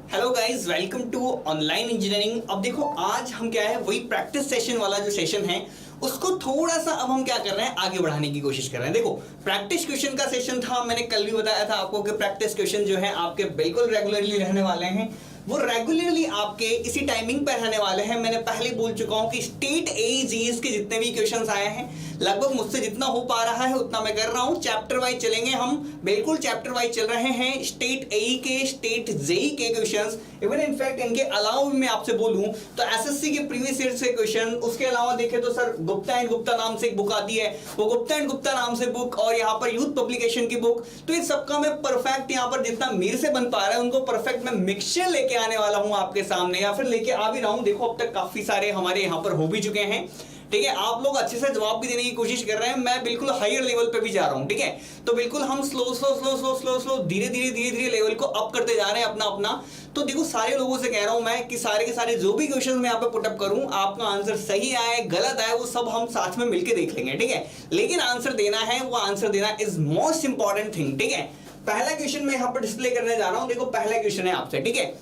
Hello guys, welcome to online engineering. अब देखो आज हम क्या है, वही प्रैक्टिस सेशन वाला जो सेशन है उसको थोड़ा सा अब हम क्या कर रहे हैं, आगे बढ़ाने की कोशिश कर रहे हैं। देखो प्रैक्टिस क्वेश्चन का सेशन था, मैंने कल भी बताया था आपको कि प्रैक्टिस क्वेश्चन जो है आपके बिल्कुल रेगुलरली रहने वाले हैं। वो रेगुलरली आपके इसी टाइमिंग पर रहने वाले हैं। मैंने पहले बोल चुका हूं कि स्टेट एजीएस के जितने भी क्वेश्चंस आए हैं लगभग मुझसे जितना हो पा रहा है उतना मैं कर रहा हूं। चैप्टर वाइज चलेंगे हम, बिल्कुल चैप्टर वाइज चल रहे हैं। स्टेट एई के, स्टेट जेई के क्वेश्चंस, इवन इनफैक्ट इनके अलावा भी मैं आपसे बोलूं तो एसएससी के प्रीवियस ईयर से क्वेश्चन, उसके अलावा देखें तो सर गुप्ता एंड गुप्ता नाम से एक बुक आती है, वो गुप्ता एंड गुप्ता नाम से बुक, और यहाँ पर यूथ पब्लिकेशन की बुक। तो इन सबका मैं परफेक्ट यहाँ पर जितना मेरे से बन पा रहा है उनको परफेक्ट मैं मिक्सचर लेके आने वाला हूं आपके सामने, या फिर लेके आ भी रहा हूं। देखो अब तक काफी सारे हमारे यहाँ पर हो भी चुके हैं, ठीक है। आप लोग अच्छे से जवाब भी देने की कोशिश कर रहे हैं, मैं बिल्कुल हायर लेवल पे भी जा रहा हूं, ठीक है। तो बिल्कुल हम स्लो धीरे धीरे लेवल को अप करते जा रहे हैं अपना अपना। तो देखो सारे लोगों से कह रहा हूं मैं कि सारे के सारे जो भी क्वेश्चन मैं यहाँ पे पुटअप करूं, आपका आंसर सही आए गलत आए वो सब हम साथ में मिलकर देख लेंगे, ठीक है। लेकिन आंसर देना है, वो आंसर देना इज मोस्ट इंपॉर्टेंट थिंग, ठीक है। पहला क्वेश्चन मैं यहाँ पर डिस्प्ले करने जा रहा हूं। देखो पहला क्वेश्चन है आपसे, ठीक है।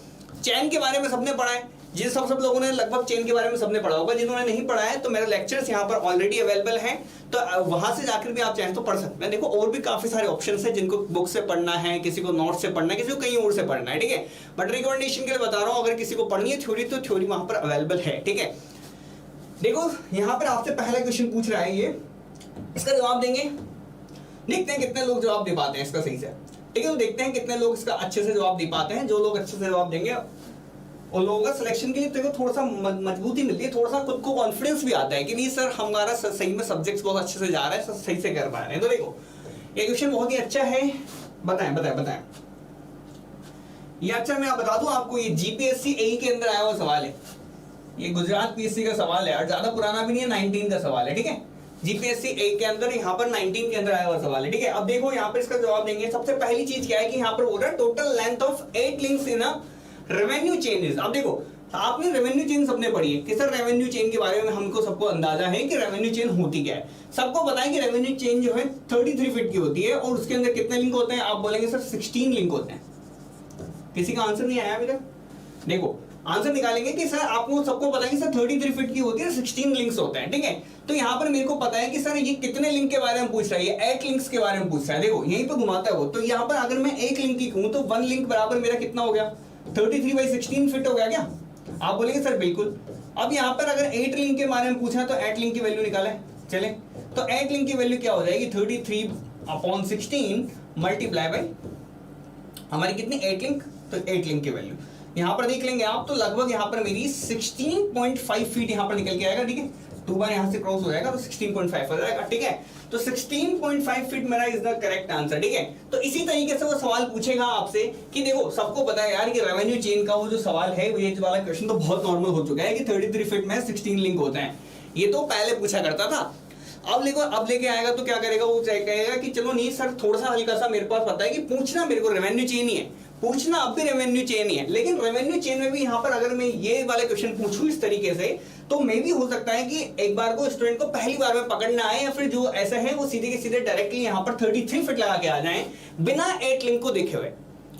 चैन के बारे में सबने पढ़ा है, जिन सब लोगों ने लगभग चेन के बारे में सबने पढ़ा होगा। जिन्होंने नहीं पढ़ा है तो मेरे लेक्चर्स यहाँ पर ऑलरेडी अवेलेबल हैं, तो वहां से जाकर भी आप चाहें तो पढ़ सकते हैं। देखो और भी काफी सारे ऑप्शंस हैं, जिनको बुक से पढ़ना है, किसी को नोट से पढ़ना है, किसी को कहीं और से पढ़ना है, ठीक है। बट रिकमेंडेशन के लिए बता रहा हूं, अगर किसी को पढ़नी है थ्योरी तो थ्योरी वहां पर अवेलेबल है, ठीक है। देखो यहाँ पर आपसे पहला क्वेश्चन पूछ रहा है, ये इसका जवाब देंगे, देखते हैं कितने लोग जवाब दे पाते हैं इसका सही से, ठीक है। तो देखते हैं कितने लोग इसका अच्छे से जवाब दे पाते हैं। जो लोग अच्छे से जवाब देंगे और लोगों का सिलेक्शन के लिए देखो थोड़ा सा मजबूती मिलती है, थोड़ा सा खुद को कॉन्फिडेंस भी आता है कि नहीं सर हमारा सही में सब्जेक्ट्स बहुत अच्छे से जा रहा है, सही से कर पा रहे हैं। तो देखो ये क्वेश्चन बहुत ही अच्छा है, बताएं। ये अच्छा मैं बता दूं आपको, ये जीपीएससी एई के अंदर आया हुआ सवाल है, ये गुजरात पीएससी का सवाल है और ज्यादा पुराना भी नहीं है, 19 का सवाल है, ठीक है। जीपीएससी एई के अंदर यहाँ पर 19 के अंदर आया हुआ सवाल है, ठीक है। अब देखो यहाँ पर इसका जवाब देंगे। सबसे पहली चीज क्या है कि यहाँ पर बोल रहा है total length of 8 links in a revenue chain. अब देखो आपने रेवेन्यू चेन सबने पढ़ी है कि सर रेवेन्यू चेन के बारे में हमको सबको अंदाजा है कि रेवेन्यू चेन होती क्या है। सबको पता है कि रेवेन्यू चेन जो है 33 फीट की होती है और उसके अंदर कितने लिंक होते हैं, आप बोलेंगे सर 16 लिंक होते हैं। किसी का आंसर नहीं आया अभी तक? देखो आंसर निकालेंगे कि सर आपको सबको पता है कि सर 33 फीट की होती है, 16 लिंक्स होते हैं, ठीक है। तो यहाँ पर मेरे को पता है कि सर ये कितने लिंक के बारे में पूछ रहा है, ये 8 लिंक्स के बारे में पूछ रहा है। देखो यहीं पे घुमाता है वो, तो यहाँ पर अगर मैं 1 लिंक की कहूं तो 1 लिंक बराबर मेरा कितना हो गया, 33/16 फिट हो गया क्या? आप बोलेंगे सर बिल्कुल। अब यहाँ पर अगर 8 लिंक के बारे में पूछा है तो 8 लिंक की वैल्यू निकाले चले, तो 8 लिंक की वैल्यू क्या हो जाएगी, 33/16 मल्टीप्लाई बाई हमारी कितनी 8 लिंक, तो 8 लिंक की वैल्यू यहाँ पर देख लेंगे आप, तो लगभग यहाँ पर मेरी 16.5 फीट यहाँ पर निकल के आएगा, ठीक है। 2 बार यहाँ से क्रॉस हो जाएगा तो 16.5 हो जाएगा, ठीक है। तो 16.5 फीट मेरा इज द करेक्ट आंसर, ठीक है। तो इसी तरीके से वो सवाल पूछेगा आपसे कि देखो सबको पता है यार कि रेवेन्यू चेन का वो जो सवाल है, ये वाला क्वेश्चन तो बहुत नॉर्मल हो चुका है कि 33 फीट में 16 लिंक होते हैं, ये तो पहले पूछा करता था। अब लेके आएगा तो क्या करेगा, वो कहेगा कि चलो नहीं सर थोड़ा सा हल्का सा मेरे पास पता है कि पूछना मेरे को रेवेन्यू चेन ही है, पूछना अब भी रेवेन्यू चेन ही है। लेकिन रेवेन्यू चेन में भी यहाँ पर अगर मैं ये वाले क्वेश्चन पूछूं इस तरीके से, तो मे भी हो सकता है कि एक बार को स्टूडेंट को पहली बार में पकड़ना आए, या फिर जो ऐसा है वो सीधे के सीधे डायरेक्टली यहाँ पर 33 फीट लगा के आ जाए बिना 8 लिंक को देखे हुए।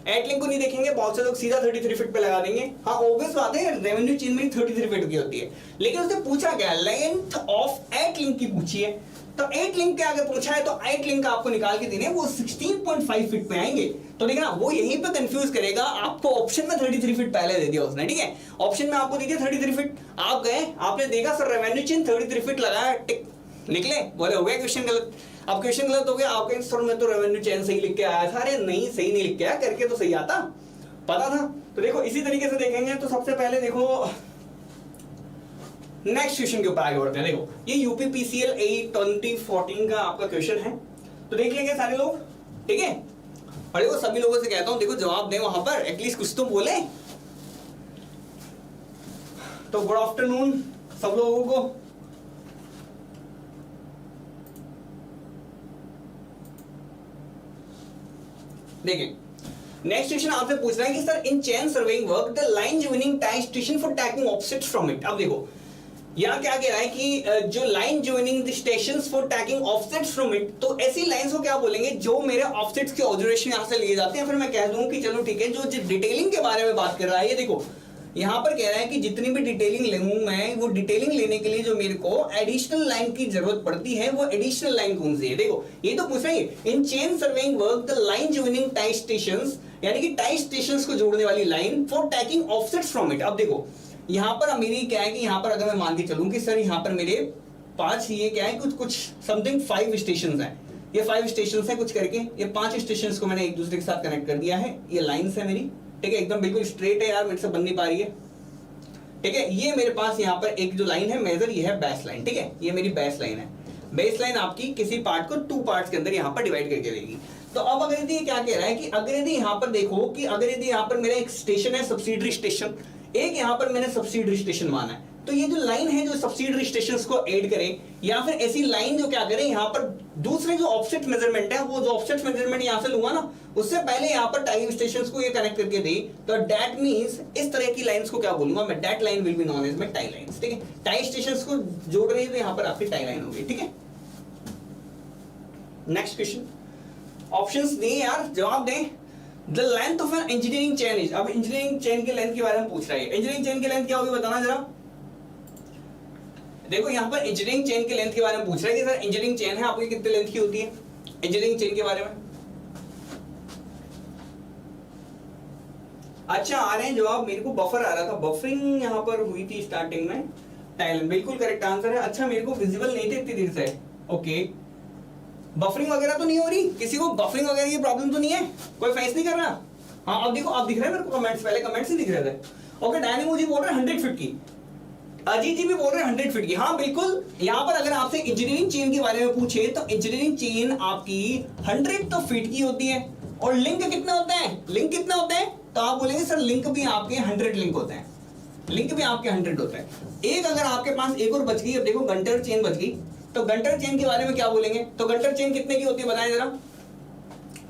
8 लिंक को नहीं देखेंगे, बहुत से लोग सीधा 33 फीट पे लगा देंगे। हाँ ऑब्वियस बात है, रेवेन्यू चेन में 33 फीट की होती है, लेकिन उसने पूछा क्या, लेंथ ऑफ 8 लिंक की पूछी है। तो 8 लिंक के आगे पूछा है तो 8 लिंक आपको निकाल के देने, वो 16.5 फीट पे आएंगे। तो देखना वो यहीं पे कंफ्यूज करेगा आपको। ऑप्शन में 33 फीट पहले दे दिया उसने, ठीक है। ऑप्शन में आपको दे दिया 33 फीट, आप गए आपने देखा सर रेवेन्यू चेन 33 फीट लगाया, टिक निकले, बोले हो गया क्वेश्चन गलत। अब क्वेश्चन गलत हो गया, आपके सर में तो रेवेन्यू चेन सही लिख के आया था, अरे नहीं सही नहीं लिख के आया, करके तो सही आता, पता था। तो देखो इसी तरीके से देखेंगे। तो सबसे पहले देखो नेक्स्ट क्वेश्चन के ऊपर आगे बढ़ते हैं। देखो ये यूपीपीसीएल एई 2014 का आपका क्वेश्चन है, तो देख लेंगे सारे लोग, ठीक है। और देखो सभी लोगों से कहता हूं देखो जवाब दें वहां पर, एटलीस्ट कुछ तो बोले। तो गुड आफ्टरनून सब लोगों को। देखिए नेक्स्ट क्वेश्चन आपसे पूछ रहा है कि sir in chain surveying work the line joining ties station for taking offsets from it. अब देखो यहाँ क्या कह रहा है कि जो line joining the stations for taking offsets from it, तो ऐसी लाइंस को क्या बोलेंगे जो मेरे ऑफसेट्स के ऑब्जर्वेशन यहाँ से लिए जाते हैं। फिर मैं कह दूं कि चलो ठीक है, जो डिटेलिंग के बारे में बात कर रहा है, ये देखो यहाँ पर कह रहा है कि जितनी भी डिटेलिंग लूँ मैं, वो डिटेलिंग लेने के लिए जो मेरे को एडिशनल लाइन की जरूरत पड़ती है, वो एडिशनल लाइन कौन सी है। देखो ये तो पूछ रहा है, in chain surveying work the line joining tie stations, यानी कि टाई स्टेशंस को जोड़ने वाली line for taking offsets from it. अब देखो यहाँ पर मेरी क्या है कि यहाँ पर अगर मैं मान के चलूं कि सर यहाँ पर मेरे 5 ये क्या है कुछ समथिंग 5 स्टेशन हैं, ये 5 स्टेशन हैं कुछ करके, ये 5 स्टेशन को मैंने एक दूसरे के साथ कनेक्ट कर दिया है। ये लाइन्स है मेरी, ठीक है, एकदम बिल्कुल स्ट्रेट है यार, मेरे से बन नहीं पा रही है, ठीक है। ये मेरे पास यहाँ पर एक जो लाइन है मेजर, ये है बेस लाइन, ठीक है, ये मेरी बेस लाइन है। बेस लाइन आपकी किसी पार्ट को 2 पार्ट्स के अंदर यहाँ पर डिवाइड करके देगी। तो अब अगर यदि क्या कह रहा है कि अगर यदि यहाँ पर देखो कि अगर यदि यहाँ पर मेरा एक स्टेशन है सब्सिडरी स्टेशन, एक यहाँ पर मैंने सब्सिडरी स्टेशन माना है, तो ये जो लाइन है जो सब्सिडरी स्टेशंस को ऐड करे, या फिर ऐसी लाइन जो क्या करे यहाँ पर दूसरे जो ऑफसेट मेजरमेंट है, वो जो ऑफसेट मेजरमेंट यहाँ से लूंगा ना, उससे पहले यहाँ पर टाई स्टेशंस को ये कनेक्ट करके दे, तो दैट मींस इस तरह की लाइंस को क्या बोलूंगा मैं, that line will be known as my tie lines, ठीक है। टाई स्टेशंस को जोड़ रही है तो यहाँ पर आपकी टाई लाइन होगी, ठीक है। नेक्स्ट क्वेश्चन, ऑप्शंस दें यार, जवाब दें। The length of an engineering chain is, अब इंजीनियरिंग चेन के लेंथ के बारे में पूछ रहा है। इंजीनियरिंग चेन की लेंथ क्या होगी बताना जरा। देखो यहाँ पर इंजीनियरिंग चेन के लेंथ के बारे में पूछ रहा है कि सर इंजीनियरिंग चेन है आपकी कितने लेंथ की होती है, इंजीनियरिंग चेन के बारे में। अच्छा आ रहे हैं जवाब, मेरे को बफर आ रहा था, बफरिंग यहाँ पर हुई थी स्टार्टिंग में। टाइल बिल्कुल करेक्ट आंसर है। अच्छा मेरे को विजिबल नहीं थे इतनी देर से, ओके। बफरिंग वगैरह तो नहीं हो रही, किसी को बफरिंग वगैरह की प्रॉब्लम तो नहीं है, कोई फेस नहीं कर रहा। हाँ अब देखो, आप दिख रहे हैं मेरे को कमेंट्स, पहले कमेंट्स ही दिख रहे थे। ओके डायनेमो जी बोल रहे हैं 100 फीट की, अजीत जी भी बोल रहे हैं 100 फीट की। हाँ बिल्कुल, यहाँ पर अगर आपसे इंजीनियरिंग चेन के बारे में पूछे तो इंजीनियरिंग चेन आपकी 100 तो फीट की होती है। और लिंक कितने होते हैं, लिंक कितने होते हैं, तो आप बोलेंगे सर लिंक भी आपके 100 लिंक होते हैं, लिंक भी आपके 100 होते हैं। एक अगर आपके पास एक और बच गई, अब देखो गंटर चेन बच गई, तो गंटर चेन के बारे में क्या बोलेंगे, तो गंटर चेन कितने की होती है बताएं जरा,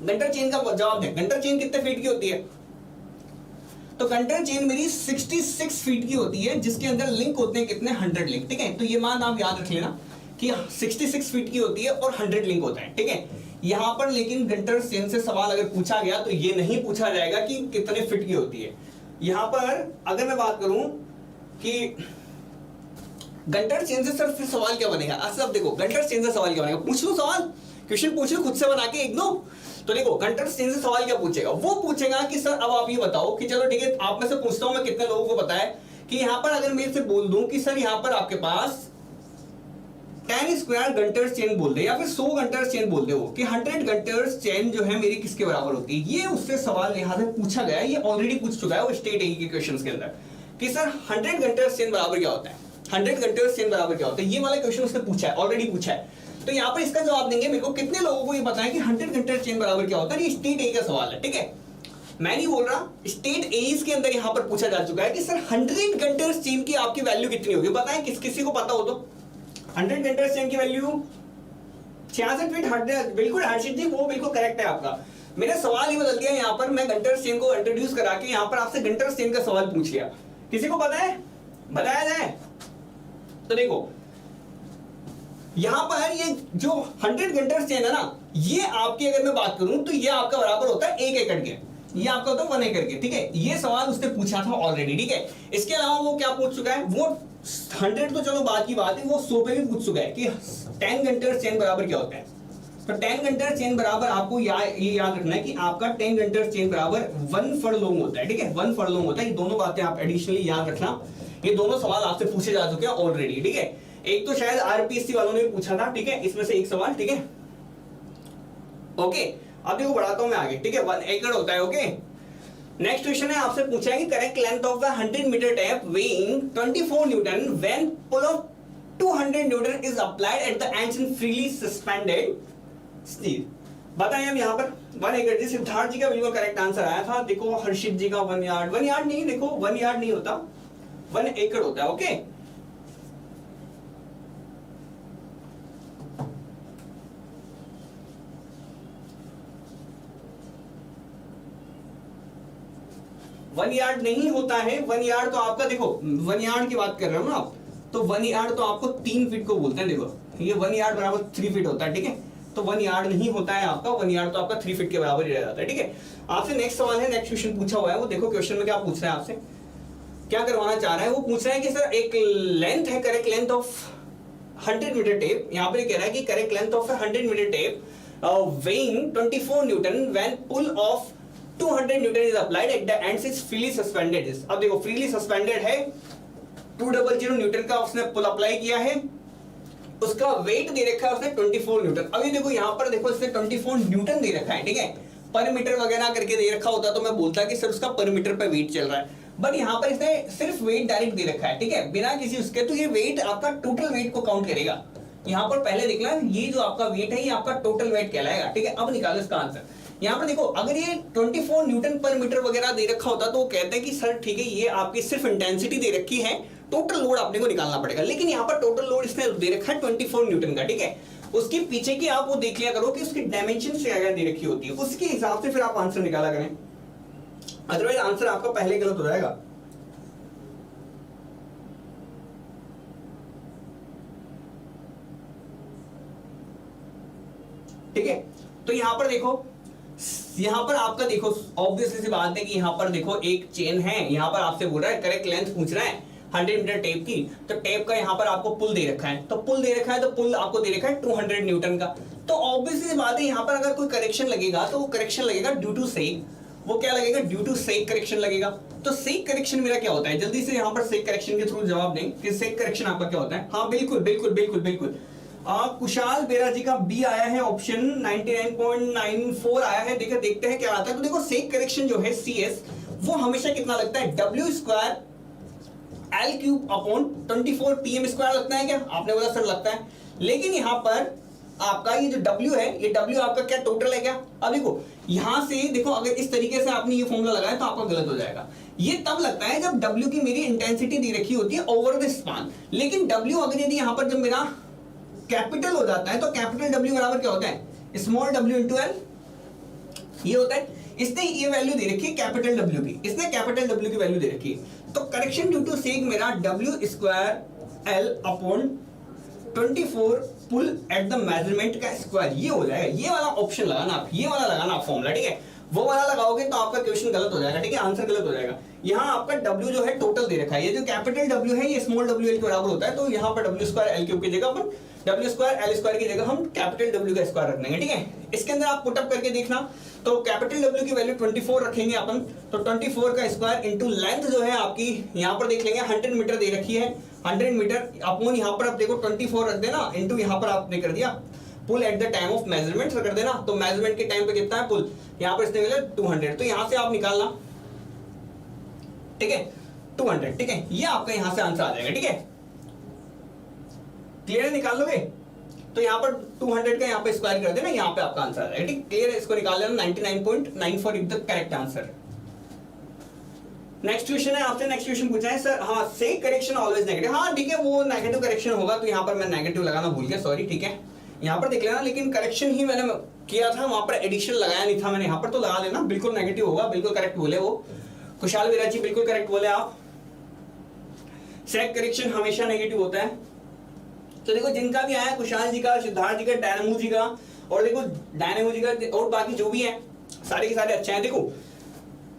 गंटर चेन का जवाब दें। गंटर चेन कितने फीट की होती है, तो गंटर चेन मेरी 66 फीट की होती है, जिसके अंदर लिंक होते हैं कितने, 100 लिंक, ठीक है। तो ये मान आप याद रख लेना कि 66 फीट की होती है और 100 लिंक होता है, ठीक है। यहां पर लेकिन गंटर चेन से सवाल अगर पूछा गया तो ये नहीं पूछा जाएगा कि कितने फीट की होती है। यहां पर अगर मैं बात करूं कि गंटर चेन से सर फिर सवाल क्या बनेगा, अब देखो गंटर चेन से सवाल क्या बनेगा, पूछ लो सवाल, क्वेश्चन पूछ लो खुद से बना के एक दो। तो देखो गंटर चेन से सवाल क्या पूछेगा, वो पूछेगा कि सर अब आप ये बताओ कि चलो ठीक है, आप में से पूछता हूं मैं कितने लोगों को पता है कि यहां पर अगर मैं से बोल दूं कि सर यहां पर आपके पास 10 स्क्वायर गंटर चेन बोल दे या फिर 100 गंटर चेन बोल दे, वो कि 100 गंटर चेन जो है मेरी किसके बराबर होती है, ये उससे सवाल यहां से पूछा गया है, ये ऑलरेडी पूछ चुका है वो स्टेट ए के क्वेश्चंस के अंदर कि सर 100 गंटर चेन बराबर क्या होता है, 100 गंटर चेन बराबर क्या होता है, ये वाला क्वेश्चन उसने पूछा है, ऑलरेडी पूछा है। तो यहाँ पर इसका जवाब देंगे, मेरे को कितने लोगों को ये पता है कि 100 गंटर चेन बराबर क्या होता है, ये स्टेट ए का सवाल है, ठीक है। मैं नहीं बोल रहा, स्टेट ए के अंदर यहाँ पर पूछा जा चुका है कि सर 100 गंटर चेन की आपकी वैल्यू कितनी होगी, बताएं किसी को पता हो तो। 100 गंटर चेन की वैल्यू 66 फीट, बिल्कुल हर्षित जी वो बिल्कुल करेक्ट है आपका। मैंने सवाल ही बदल दिया, यहाँ पर मैं गंटर चेन को इंट्रोड्यूस करा के यहाँ पर आपसे गंटर चेन का सवाल पूछ लिया, किसी को पता है, बताया जाए। तो देखो यहां पर ये जो 100 गंटर चेन है ना, ये आपकी अगर मैं बात करूं तो ये आपका बराबर होता है 1 एकड़ के, ये आपका होता है 1 एकड़ के, ठीक है। ये सवाल उसने पूछा था ऑलरेडी, ठीक है। इसके अलावा वो क्या पूछ चुका है, वो 100 तो चलो बात की बात है, वो 100 पे भी पूछ चुका है कि 10 गंटर चेन बराबर क्या होता है। तो 10 गंटर चेन बराबर आपको ये याद रखना है कि आपका 10 गंटर चेन बराबर 1 फर्लोंग होता है, ठीक है, 1 फर्लोंग होता है। ये दोनों बातें आप एडिशनली याद रखना, ये दोनों सवाल आपसे पूछे जा चुके हैं ऑलरेडी, ठीक है। एक तो शायद आरपीएससी वालों ने पूछा था, ठीक है, इसमें से एक सवाल, ठीक है, ओके। अब देखो बढ़ाता हूं मैं आगे, ठीक है, 1 एकड़ होता है, ओके। नेक्स्ट क्वेश्चन है, आपसे पूछा है कि correct length of the 100 metre tape weighing 24 newton when pull of 200 newton is applied at the ends in freely suspended steel. बताएं अब यहाँ पर 1 एकड़ जी, सिद्धार्थ जी का बिल्कुल करेक्ट आंसर आया था। देखो हर्षित जी का 1 यार्ड, 1 यार्ड नहीं, देखो 1 यार्ड नहीं होता, 1 एकड़ होता है, ओके। वन यार्ड नहीं होता है, 1 यार्ड तो आपका देखो 1 यार्ड की बात कर रहे हो ना आप, तो 1 यार्ड तो आपको 3 फीट को बोलते हैं। देखो ये 1 यार्ड बराबर 3 फीट होता है, ठीक है। तो 1 यार्ड नहीं होता है आपका, 1 यार्ड तो आपका 3 फीट के बराबर ही रह जाता है, ठीक है। आपसे नेक्स्ट सवाल है, नेक्स्ट क्वेश्चन पूछा हुआ है, वो देखो क्वेश्चन में क्या पूछ रहा है आपसे, क्या करवाना चाह रहा है। वो पूछ रहा है कि सर एक लेंथ है, correct length of 100 metre tape, यहाँ पर कह रहा है कि correct length of 100 metre tape weighing 24 newton when pull of 200 newton is applied at the ends is freely suspended is। अब देखो freely suspended है, 200 न्यूटन का उसने पुल अप्लाई किया है, उसका वेट दे रखा है उसने 24 न्यूटन। अभी देखो यहाँ पर देखो इसने 24 न्यूटन दे रखा है, ठीक है। पर मीटर वगैरह करके दे रखा होता तो मैं बोलता कि सर उसका पर मीटर पे वेट चल रहा है, बट यहाँ पर इसने सिर्फ वेट डायरेक्ट दे रखा है, ठीक है, बिना किसी उसके। तो ये वेट आपका टोटल वेट को काउंट करेगा। यहाँ पर पहले देखना, ये जो आपका वेट है ये आपका टोटल वेट कहलाएगा, ठीक है। अब निकालो इसका आंसर। यहाँ पर देखो अगर ये 24 न्यूटन पर मीटर वगैरह दे रखा होता तो वो कहते हैं कि सर ठीक है ये आपकी सिर्फ इंटेंसिटी दे रखी है, टोटल लोड आपने को निकालना पड़ेगा। लेकिन यहाँ पर टोटल लोड इसने दे रखा है 24 न्यूटन का, ठीक है। उसके पीछे की आप वो देख लिया करो कि उसकी डायमेंशन से क्या दे रखी होती है, उसके हिसाब से फिर आप आंसर निकाला करें, अदरवाइज आंसर आपका पहले गलत हो जाएगा। ठीक है, तो यहां पर देखो, यहां पर आपका देखो ऑब्वियसली सी बात है कि यहां पर देखो एक चेन है, यहां पर आपसे बोल रहा है करेक्ट लेंथ पूछ रहा है 100 मीटर टेप की, तो टेप का यहां पर आपको पुल दे रखा है, तो पुल दे रखा है, तो पुल आपको दे रखा है 200 न्यूटन का। तो ऑब्वियसली सी बात है यहां पर अगर कोई करेक्शन लगेगा तो वो करेक्शन लगेगा ड्यू टू सेक। वो क्या लगेगा? ड्यू टू सेक करेक्शन लगेगा। तो सेक करेक्शन मेरा क्या होता है, जल्दी से यहां पर सेक करेक्शन के थ्रू जवाब दें कि सेक करेक्शन आपका क्या होता है। हाँ बिल्कुल बिल्कुल बिल्कुल बिल्कुल, कुशाल बेरा जी का बी आया है ऑप्शन, 99.94 आया है। देखो देखते हैं क्या आता है। तो देखो सेक करेक्शन जो है CS वो हमेशा कितना लगता है, W square L cube upon 24 PM square लगता है क्या? आपने बोला सर लगता है, लेकिन यहां पर आपका ये जो W है, ये W आपका क्या टोटल है क्या? अब देखो यहां से देखो, अगर इस तरीके से आपने ये फॉर्मूला लगाया तो आपका गलत हो जाएगा। ये तब लगता है जब W की मेरी इंटेंसिटी दी रखी होती है ओवर द स्पान, लेकिन W अगर यदि यहां पर जब मेरा कैपिटल हो जाता है तो कैपिटल W बराबर क्या होता है, स्मॉल w इंटू एल, ये होता है। इसने ये वैल्यू दे रखी है कैपिटल W की, इसने कैपिटल W की वैल्यू दे रखी है। तो करेक्शन ड्यू टू सेक मेरा W square L upon 24 pull at the measurement का स्क्वायर, ये हो जाएगा। ये वाला ऑप्शन लगाना आप, ये वाला लगाना आप फॉर्मूला, ठीक है। वो वाला लगाओगे तो आपका क्वेश्चन गलत हो जाएगा, ठीक है, आंसर गलत हो जाएगा। यहाँ आपका W जो है टोटल दे रखा है, ये जो कैपिटल W है ये स्मॉल w L के बराबर होता है, तो यहाँ पर W स्क्वायर L क्यूब की जगह अपन W स्क्वायर L स्क्वायर की जगह हम कैपिटल W का स्क्वायर रख देंगे, ठीक है। इसके अंदर आप पुटअप करके देखना, तो कैपिटल W की वैल्यू 24 रखेंगे अपन, तो 24 का स्क्वायर इंटू लेंथ जो है आपकी यहाँ पर देख लेंगे 100 मीटर दे रखी है, 100 मीटर अपॉन यहाँ पर आप देखो 24 रख देना, इंटू यहाँ पर आपने कर दिया pull at the time of measurement कर देना, तो मेजरमेंट के टाइम पे कितना है पुल, यहाँ पर इसने मिला 200, तो यहाँ से आप निकालना, ठीक है, 200, ठीक है, ये आपका यहाँ से आंसर आ जाएगा, ठीक है। क्लियर है, निकाल लोगे तो यहाँ पर 200 का यहाँ पे स्क्वायर कर देना, यहाँ पे आपका आंसर आ जाएगा, ठीक, क्लियर है। इसको निकाल लेना, 99.94 is the correct answer. Next question है आपसे, नेक्स्ट क्वेश्चन पूछा है सर, हाँ सेक करेक्शन ऑलवेज नेगेटिव, हाँ ठीक है, वो नेगेटिव करेक्शन होगा, तो यहाँ पर मैं नेगेटिव लगाना भूल गया, सॉरी, ठीक है। यहाँ पर देख लेना, लेकिन करेक्शन ही मैंने किया था, वहां पर एडिशन लगाया नहीं था मैंने, यहाँ पर तो लगा लेना, बिल्कुल नेगेटिव होगा, बिल्कुल करेक्ट बोले वो खुशहाल विराजी, बिल्कुल करेक्ट बोले आप। सेक करेक्शन हमेशा नेगेटिव होता है। तो देखो जिनका भी आया, खुशहाल जी का, सिद्धार्थ जी का, डायनामो जी का, और देखो डायनामो जी का, और बाकी जो भी है सारे के सारे अच्छे हैं। देखो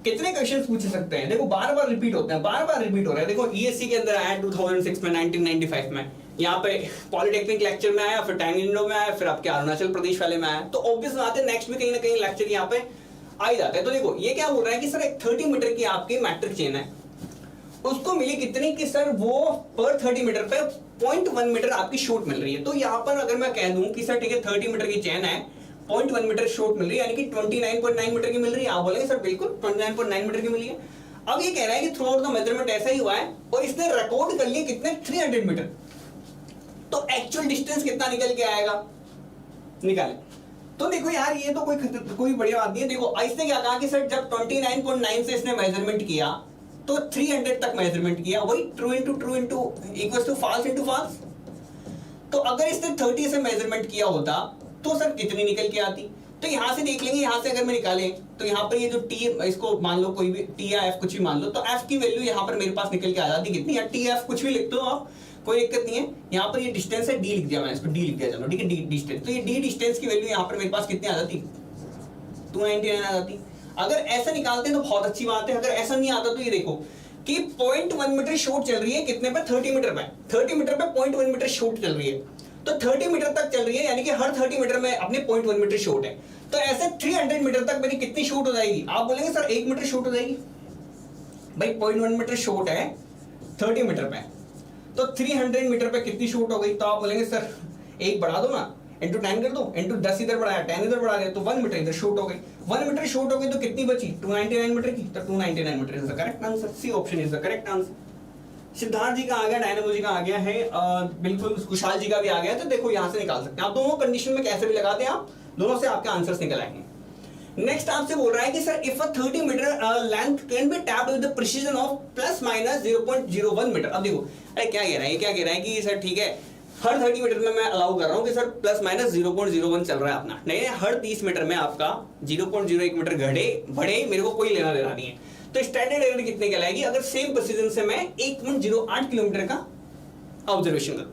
कितने क्वेश्चन पूछ सकते हैं, देखो बार बार रिपीट होते हैं, बार बार रिपीट हो रहा है। देखो ESC के अंदर आया 2006 में, 1995 में, यहाँ पे पॉलिटेक्निक लेक्चर में आया, फिर टैंगिंडो में आया, फिर आपके अरुणाचल प्रदेश वाले में आया, तो ऑब्वियस बात है नेक्स्ट भी कहीं ना कहीं लेक्चर यहाँ पे आ ही जाता है। तो देखो ये क्या बोल रहा है कि सर एक 30 मीटर की आपकी मैट्रिक चेन है, उसको मिली कितनी कि सर वो पर 30 मीटर पे 0.1 मीटर आपकी शॉर्ट मिल रही है। तो यहाँ पर अगर मैं कह दूं कि सर ठीक है 30 मीटर की चेन है, 0.1 मीटर शॉर्ट मिल रही है, यानी कि 29.9 मीटर की मिल रही है, आप बोलेंगे सर बिल्कुल 29.9 मीटर की मिली है। अब ये कह रहा है कि थ्रू आउट द मेजरमेंट ऐसा ही हुआ है, और इसने रिकॉर्ड कर लिया कितने 300 मीटर, तो एक्चुअल डिस्टेंस कितना निकल के आएगा, निकाले। तो देखो यार ये तो कोई बढ़िया बात नहीं है। देखो इसने क्या कहा कि सर जब 29.9 से इसने मेजरमेंट किया तो 300 तक मेजरमेंट किया, वही true into equals to false into false. तो अगर इसने 30 से मेजरमेंट किया होता तो सर कितनी निकल के आती, तो यहां से देख लेंगे, यहां से अगर मैं निकालें तो यहाँ पर ये जो टी, इसको मान लो कोई भी टी या एफ कुछ भी मान लो, तो एफ की वैल्यू यहाँ पर मेरे पास निकल के आ जाती कितनी, या टी एफ कुछ भी लिख दो आप, कोई दिक्कत नहीं है। यहाँ पर ये डिस्टेंस है, डी लिख दिया मैंने, इसको डी लिख दिया, चलो ठीक है, डी डिस्टेंस। तो ये डी डिस्टेंस की वैल्यू यहाँ पर मेरे पास कितनी आ जाती, 299 आ जाती। अगर ऐसा निकालते हैं तो बहुत अच्छी बात है, अगर ऐसा नहीं आता तो ये देखो कि 0.1 मीटर शॉर्ट चल रही है, कितने पे, 30 मीटर पे, 30 मीटर पे 0.1 मीटर शॉर्ट चल रही है, तो 30 मीटर तक चल रही है, यानी कि हर 30 मीटर में अपने 0.1 मीटर शॉर्ट है। तो ऐसे 300 मीटर तक मेरी कितनी शॉर्ट हो जाएगी, आप बोलेंगे सर 1 मीटर शॉर्ट हो जाएगी, भाई 0.1 मीटर शॉर्ट है 30 मीटर पे, तो 300 मीटर पे कितनी शॉर्ट हो गई, तो आप बोलेंगे सर 1 बढ़ा दो ना, इंटू 10 कर दो, इंटू 10 इधर बढ़ाया, 10 इधर बढ़ा दिया, तो 1 मीटर इधर शॉर्ट हो गई, 1 मीटर शॉर्ट हो गई, तो कितनी बची, 299 मीटर की, तो 299 metre is the correct answer, C option is the correct answer. Siddharth ji का आ गया, डायनामो जी का आ गया है, बिल्कुल कुशाल जी का भी आ गया है, तो देखो यहां से निकाल सकते हैं आप, दोनों कंडीशन में कैसे भी लगाते हैं आप, दोनों से आपके आंसर्स निकल आएंगे। नेक्स्ट आपसे बोल रहा है कि sir if a 30 metre length can be tapped with the precision of plus minus 0.01 metre. अब देखो अरे क्या कह रहा है, ये क्या कह रहा है कि सर ठीक है हर 30 मीटर में मैं अलाउ कर रहा हूं कि सर प्लस माइनस 0.01 चल रहा है अपना, नहीं हर 30 मीटर में आपका 0.01 मीटर घटे बढ़े, मेरे को कोई लेना देना नहीं है। तो स्टैंडर्ड एरर कितने कहलाएगी अगर सेम प्रिसिजन से मैं 1.08 किलोमीटर का ऑब्जर्वेशन करूं,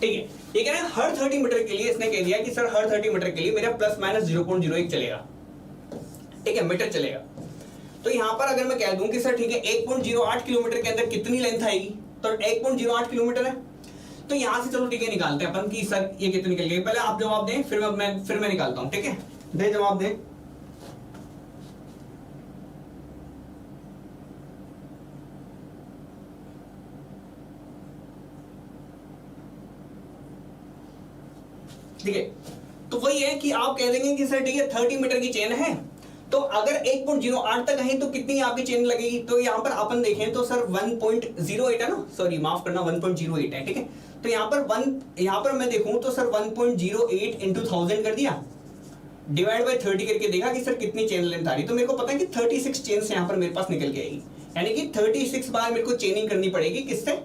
ठीक है। ये कह रहा है हर 30 मीटर के लिए, इसने कह दिया कि सर हर 30 मीटर के लिए मेरा प्लस माइनस 0.01 चलेगा, ठीक है, मीटर चलेगा। तो यहां पर अगर मैं कह दूं कि सर ठीक है 1.08 किलोमीटर के अंदर कितनी लेंथ आएगी, तो 1.08 किलोमीटर है, तो यहां से चलो ठीक है निकालते हैं अपन कि सर ये कितनी निकल गई। पहले आप जवाब दें, फिर मैं निकालता हूं, ठीक है, दे जवाब दें। ठीक है, तो वही है कि आप कह देंगे कि सर ठीक है 30 मीटर की चेन है, तो अगर 1.08 तक है तो कितनी आपकी चेन लगेगी, तो यहाँ पर अपन देखें तो सर 1.08 है ना, सॉरी माफ करना 1.08 है, ठीक है। तो यहाँ पर मैं देखूं तो सर 1.08 इंटू 1000 कर दिया, डिवाइड बाय 30 करके देखा कि सर कितनी चेन लेंथ आ रही, तो मेरे को पता है कि 36 चेन से यहाँ पर मेरे पास निकल के आएगी, यानी कि 36 बार मेरे को चेनिंग करनी पड़ेगी, किससे,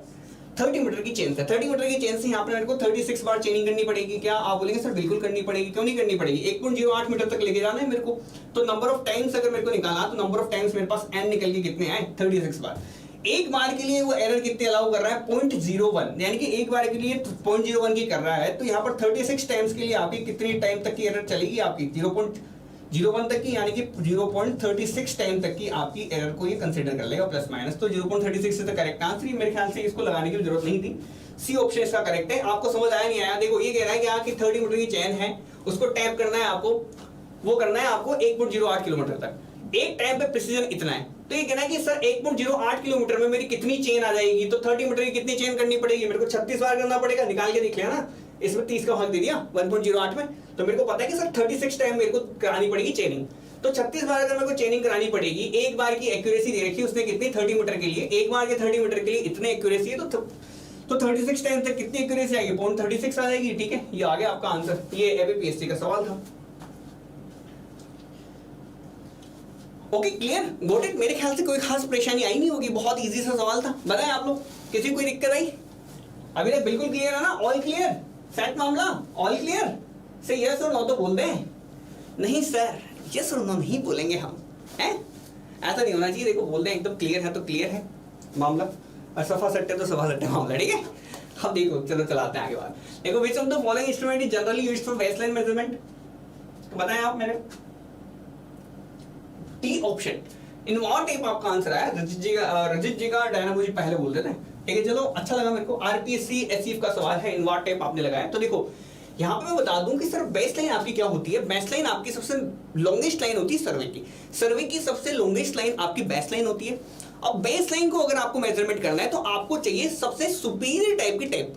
30 मीटर की चेन से। 30 मीटर की चेन से यहाँ पर मेरे को 36 बार चेनिंग करनी पड़ेगी। क्या आप बोलेंगे सर बिल्कुल करनी पड़ेगी, क्यों नहीं करनी पड़ेगी, 1.08 मीटर तक लेके जाना है मेरे को, तो नंबर ऑफ टाइम्स अगर मेरे को निकालना, तो नंबर ऑफ टाइम्स मेरे पास n निकल के कितने आए, 36 बार। एक बार के लिए वो एरर कितने अलाउ कर रहा है, 0.01, यानी कि एक बार के लिए 0.01 की कर रहा है, तो यहाँ पर 36 टाइम्स के लिए आपकी कितनी टाइम तक की एरर चलेगी, आपकी 0.01 तक की, यानी कि 0.36 टाइम तक की आपकी एरर को ये कंसीडर कर लेगा प्लस माइनस। तो 0.36 से तो करेक्ट आंसर, मेरे ख्याल से इसको लगाने की जरूरत नहीं थी, सी ऑप्शन इसका करेक्ट है। आपको समझ आया नहीं आया, देखो ये कह रहा है कि यहाँ की 30 मीटर की चेन है, उसको टैप करना है आपको, वो करना है आपको 1.08 किलोमीटर तक, एक टाइम पे प्रिसीजन इतना है। तो ये कहना है कि सर 1.08 किलोमीटर में मेरी कितनी चेन आ जाएगी, तो 30 मीटर की कितनी चेन करनी पड़ेगी, मेरे को 36 बार करना पड़ेगा, निकाल के देख लिया ना, इसमें 30 का भाग दे दिया 1.08 में, तो मेरे को पता है कि सर 36 टाइम मेरे को करानी पड़ेगी चेनिंग। तो 36 बार अगर मेरे को चेनिंग करानी पड़ेगी, एक बार की एक्यूरेसी दे रखी है उसने कितनी, 30 मीटर के लिए, एक बार के 30 मीटर के लिए इतने एक्यूरेसी है, तो 36 टाइम तक कितनी एक्यूरेसी आएगी, 0.36 आ जाएगी, ठीक है। ये आ गया आपका आंसर, ये एबीपीएससी का सवाल था। Okay clear, got it. मेरे ख्याल से कोई खास परेशानी आई नहीं होगी, बहुत इजी सा सवाल था, बताएं आप लोग, किसी को कोई दिक्कत आई अभी तक, बिल्कुल क्लियर है ना, ऑल क्लियर, सेट मामला, ऑल क्लियर से यस और नो तो बोल दें, नहीं सर यस और नो नहीं बोलेंगे हम, हैं, ऐसा नहीं होना चाहिए, देखो बोल दें एकदम क्लियर है तो क्लियर है मामला, और सफा सट्टे तो सफा सट्टे मामला, ठीक है। अब देखो चलो चलाते हैं आगे बात। देखो which of the following instrument is generally used for baseline measurement, बताएं आप मेरे, टी ऑप्शन इनवॉट टेप आपका आंसर है। रजित जी का डायनामो जी पहले बोल देते हैं, ठीक है, चलो अच्छा लगा मेरे को। आरपीएससी एसईएफ का सवाल है, इनवॉट टेप आपने लगाया। तो देखो यहाँ पे मैं बता दूं कि सर बेस लाइन आपकी क्या होती है, बेस लाइन आपकी सबसे लॉन्गेस्ट लाइन होती है सर्वे की सबसे लॉन्गेस्ट लाइन आपकी बेस लाइन होती है। अब बेस लाइन को अगर आपको मेजरमेंट करना है तो आपको चाहिए सबसे सुपीरियर टाइप की टेप,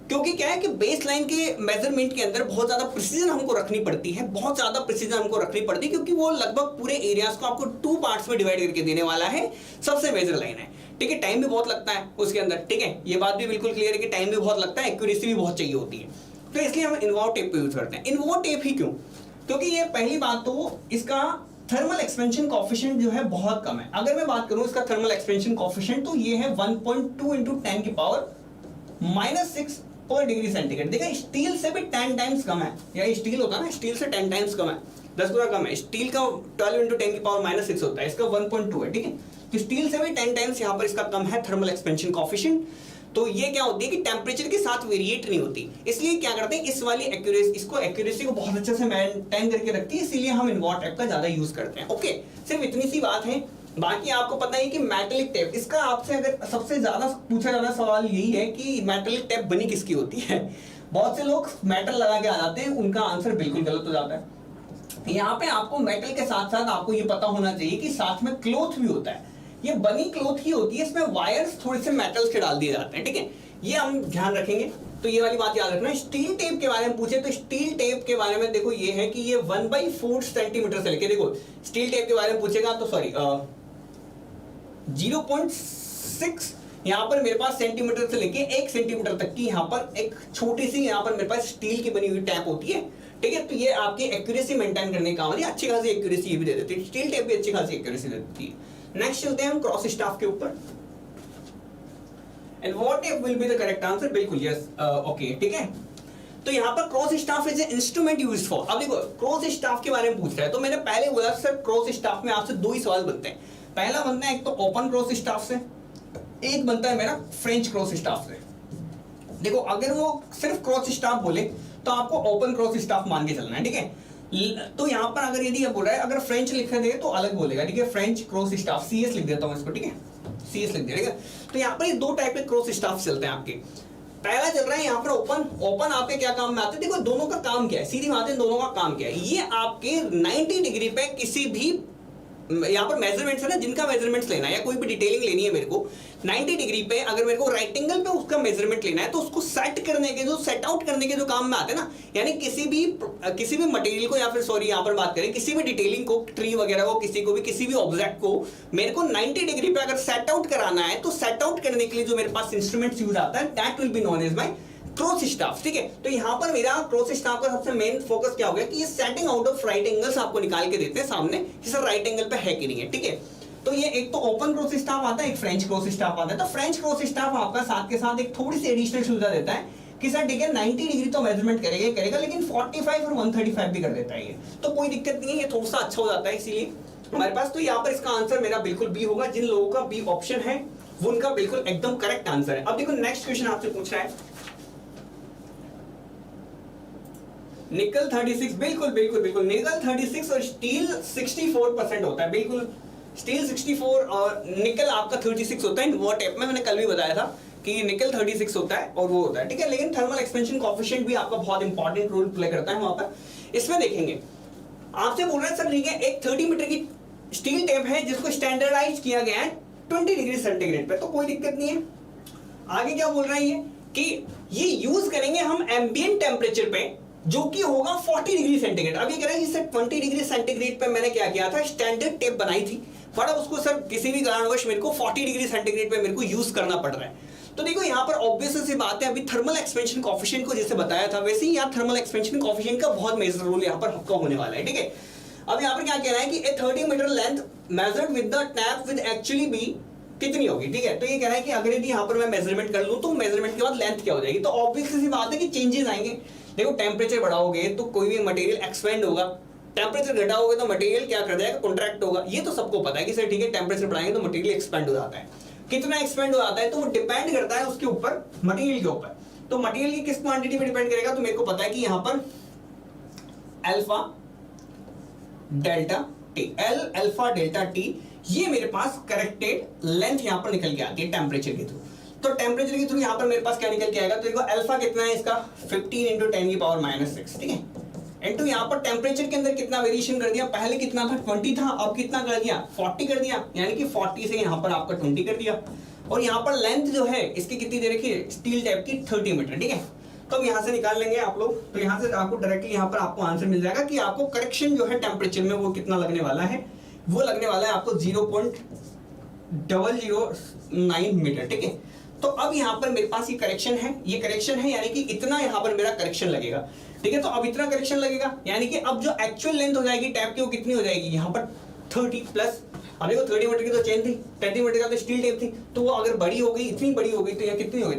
क्योंकि क्या है कि बेस लाइन के मेजरमेंट के अंदर बहुत ज्यादा प्रिसीजन हमको रखनी पड़ती है, बहुत ज्यादा प्रिसीजन हमको रखनी पड़ती है, क्योंकि वो लगभग पूरे एरियाज को आपको 2 पार्ट्स में डिवाइड करके देने वाला है, सबसे मेजर लाइन है, ठीक है। टाइम भी बहुत लगता है उसके अंदर, ठीक है, ये बात भी बिल्कुल क्लियर है कि टाइम भी बहुत लगता है, एक्यूरेसी भी बहुत चाहिए होती है, तो इसलिए हम इनवॉट टेप को यूज करते हैं। इनवॉट टेप ही क्यों, क्योंकि ये पहली बात तो इसका थर्मल एक्सपेंशन कोएफिशिएंट जो है बहुत कम है। अगर मैं बात करूं इसका थर्मल एक्सपेंशन कोएफिशिएंट तो ये है 1.2 × 10 की पावर -6 पर डिग्री सेंटीग्रेड। देखा स्टील से भी 10 टाइम्स कम है, या स्टील होता है ना, स्टील से 10 टाइम्स कम है, 10 गुना कम है। स्टील का 12 × 10 की पावर -6 होता है, इसका 1.2 है, ठीक है। तो स्टील से भी 10 टाइम्स यहाँ पर इसका कम है थर्मल एक्सपेंशन कोएफिशिएंट। तो ये क्या होती है कि टेम्परेचर के साथ वेरिएट नहीं होती, इसलिए क्या करते हैं इस वाली एक्यूरेसी को बहुत अच्छे से मेंटेन करके रखती है, इसीलिए हम इन्वॉट टेप का ज्यादा यूज करते हैं। ओके, सिर्फ इतनी सी बात है। बाकी आपको पता है कि मेटालिक टेप, इसका आपसे अगर सबसे ज्यादा पूछा जाना सवाल यही है कि मेटालिक टेप बनी किसकी होती है। बहुत से लोग मेटल लगा के आ जाते हैं, उनका आंसर बिल्कुल गलत हो जाता है। यहाँ पे आपको मेटल के साथ साथ आपको ये पता होना चाहिए कि साथ में क्लॉथ भी होता है, ये बनी क्लॉथ ही होती है, इसमें वायर्स थोड़े से मेटल्स के डाल दिए जाते हैं, ठीक है, ये हम ध्यान रखेंगे। तो ये वाली बात याद रखना। स्टील टेप के बारे में पूछे तो स्टील टेप के बारे में देखो ये है कि ये 1/4 सेंटीमीटर से लेके, देखो स्टील टेप के बारे में पूछेगा तो सॉरी 0.6 यहाँ पर मेरे पास सेंटीमीटर से लेके 1 सेंटीमीटर तक की यहाँ पर एक छोटी सी यहाँ पर मेरे पास स्टील की बनी हुई टैप होती है, ठीक है। तो ये आपकी एक्यूरेसी मेंटेन करने का काम है, अच्छी खासी एक्यूरेसी ये भी दे देती है, स्टील टेप भी अच्छी खासी एक्यूरेसी दे देती है। नेक्स्ट चलते हैं हम क्रॉस स्टाफ के ऊपर। And what tape will be the correct answer, बिल्कुल यस, ओके, ठीक है। तो यहाँ पर cross staff is instrument used for, अब देखो क्रॉस स्टाफ के बारे में पूछ रहा है, तो मैंने पहले बोला सर क्रॉस स्टाफ में आपसे दो ही सवाल बनते हैं। पहला बनता है एक तो ओपन क्रॉस स्टाफ से, एक बनता है मेरा फ्रेंच क्रॉस स्टाफ से। देखो अगर वो सिर्फ क्रॉस स्टाफ बोले तो आपको ओपन क्रॉस स्टाफ मान के चलना है, ठीक है। तो यहाँ पर अगर यदि बोल रहा है अगर फ्रेंच लिख दे तो अलग बोलेगा, ठीक है, फ्रेंच क्रॉस स्टाफ, CS लिख देता हूँ इसको, ठीक है, CS लिख दिया, ठीक है। तो यहाँ पर ये दो टाइप के क्रॉस स्टाफ चलते हैं आपके। पहला चल रहा है यहाँ पर ओपन आपके क्या काम में आते हैं, देखो दोनों का काम क्या है, सीधी बात है, दोनों का काम क्या है, ये आपके 90 डिग्री पे किसी भी यहाँ पर मेजरमेंट्स है ना, जिनका मेजरमेंट्स लेना है या कोई भी डिटेलिंग लेनी है मेरे को 90 डिग्री पे, अगर मेरे को राइट एंगल पे उसका मेजरमेंट लेना है तो उसको सेट करने के जो सेट आउट करने के जो काम में आते हैं ना, यानी किसी भी मटेरियल को या फिर सॉरी यहाँ पर बात करें किसी भी डिटेलिंग को, ट्री वगैरह को, किसी भी ऑब्जेक्ट को मेरे को 90 डिग्री पे अगर सेट आउट कराना है तो सेट आउट करने के लिए जो मेरे पास इंस्ट्रूमेंट्स यूज आता है that will be known as my cross staff, ठीक है। तो यहाँ पर मेरा क्रॉस स्टाफ का सबसे मेन फोकस क्या हो गया कि ये setting out of right angles आपको निकाल के देते हैं सामने कि सर राइट एंगल पे है कि नहीं है, ठीक है। तो ये एक तो ओपन क्रॉस स्टाफ आता है, एक फ्रेंच क्रॉस स्टाफ आता है। तो फ्रेंच क्रॉस स्टाफ आपका साथ के साथ एक थोड़ी सी एडिशनल सुविधा देता है कि सर ठीक है 90 डिग्री तो मेजरमेंट करेगा लेकिन 45 और 135 भी कर देता है ये, तो कोई दिक्कत नहीं है, ये थोड़ा सा अच्छा हो जाता है इसीलिए हमारे पास। तो यहाँ पर इसका आंसर मेरा बिल्कुल बी होगा, जिन लोगों का बी ऑप्शन है वो उनका बिल्कुल एकदम करेक्ट आंसर है। अब देखो नेक्स्ट क्वेश्चन आपसे पूछ रहा है निकल 36, बिल्कुल निकल 36 और स्टील 64% होता है, बिल्कुल स्टील 64 और निकल आपका 36 होता है। वो टेप में मैंने कल भी बताया था कि निकल 36 होता है और वो होता है, ठीक है। लेकिन थर्मल एक्सपेंशन कोएफिशिएंट भी आपका बहुत इंपॉर्टेंट रोल प्ले करता है वहां पर। इसमें देखेंगे आपसे बोल रहा है सर ठीक है एक 30 मीटर की स्टील टेप है जिसको स्टैंडर्डाइज किया गया है 20 डिग्री सेंटीग्रेड पे, तो कोई दिक्कत नहीं है। आगे क्या बोल रहा है ये कि ये यूज करेंगे हम एम्बिएंट टेम्परेचर पे जो कि होगा 40 डिग्री सेंटीग्रेड। अब ये कह रहा है इससे 20 डिग्री सेंटीग्रेड पे मैंने क्या किया था, स्टैंडर्ड टेप बनाई थी, पर उसको सर किसी भी कारणवश मेरे को 40 डिग्री सेंटीग्रेड पे मेरे को यूज करना पड़ रहा है। तो देखो यहाँ पर ऑब्वियस सी बात है, अभी थर्मल एक्सपेंशन कोएफिशिएंट को जैसे बताया था वैसे ही यहाँ थर्मल एक्सपेंशन कोएफिशिएंट का बहुत मेजर रोल यहाँ पर आपका होने वाला है, ठीक है। अब यहाँ पर क्या कह रहा है कि a 30 metre length measured with the tape with actually be कितनी होगी, ठीक है। तो ये कह रहा है कि अगर यदि यहाँ पर मैं मेजरमेंट कर लूँ तो मेजरमेंट के बाद लेंथ क्या हो जाएगी, तो ऑब्वियस सी बात है कि चेंजेस आएंगे। देखो टेम्परेचर बढ़ाओगे तो कोई भी मटेरियल एक्सपेंड होगा, टेम्परेचर घटाओगे तो मटेरियल क्या कर जाएगा, कॉन्ट्रैक्ट होगा। ये तो सबको पता है कि सर ठीक है टेम्परेचर बढ़ाएंगे तो मटेरियल एक्सपेंड हो जाता है, कितना एक्सपेंड हो जाता है तो वो डिपेंड करता है उसके ऊपर, मटेरियल के ऊपर। तो मटेरियल की किस क्वांटिटी पे डिपेंड करेगा, तो मेरे को पता है कि यहाँ पर alpha delta T, L alpha delta T, ये मेरे पास करेक्टेड लेंथ यहाँ पर निकल के आती है टेम्परेचर के थ्रू। तो टेम्परेचर के थ्रू यहाँ पर मेरे पास क्या निकल के आएगा, तो देखो अल्फा कितना है इसका 15 × 10⁻⁻⁶, ठीक है। इनटू यहाँ पर टेम्परेचर के अंदर कितना वेरिएशन कर दिया, पहले कितना था 20 था, अब कितना कर दिया 40 कर दिया, यानी कि 40 से यहाँ पर आपका 20 कर दिया। और यहाँ पर लेंथ जो है इसकी कितनी दे रखी है, स्टील टाइप की 30 मीटर, ठीक है। तो अब यहाँ से निकाल लेंगे आप लोग, तो यहाँ से आपको डायरेक्टली यहाँ पर आपको आंसर मिल जाएगा कि आपको करेक्शन जो है टेम्परेचर में वो कितना लगने वाला है, वो लगने वाला है आपको 0.009 मीटर, ठीक है। तो अब यहाँ पर मेरे पास ये करेक्शन है यानी कि इतना यहाँ पर मेरा करेक्शन लगेगा, ठीक है। तो अब इतना करेक्शन लगेगा यानी कि अब जो एक्चुअल लेंथ हो जाएगी टैप की वो कितनी हो जाएगी, यहाँ पर 30 प्लस, अब देखो 30 मीटर की तो चेन थी, 30 मीटर का तो स्टील टेप थी, तो वो अगर बड़ी हो गई, इतनी बड़ी हो गई तो यह कितनी हो गई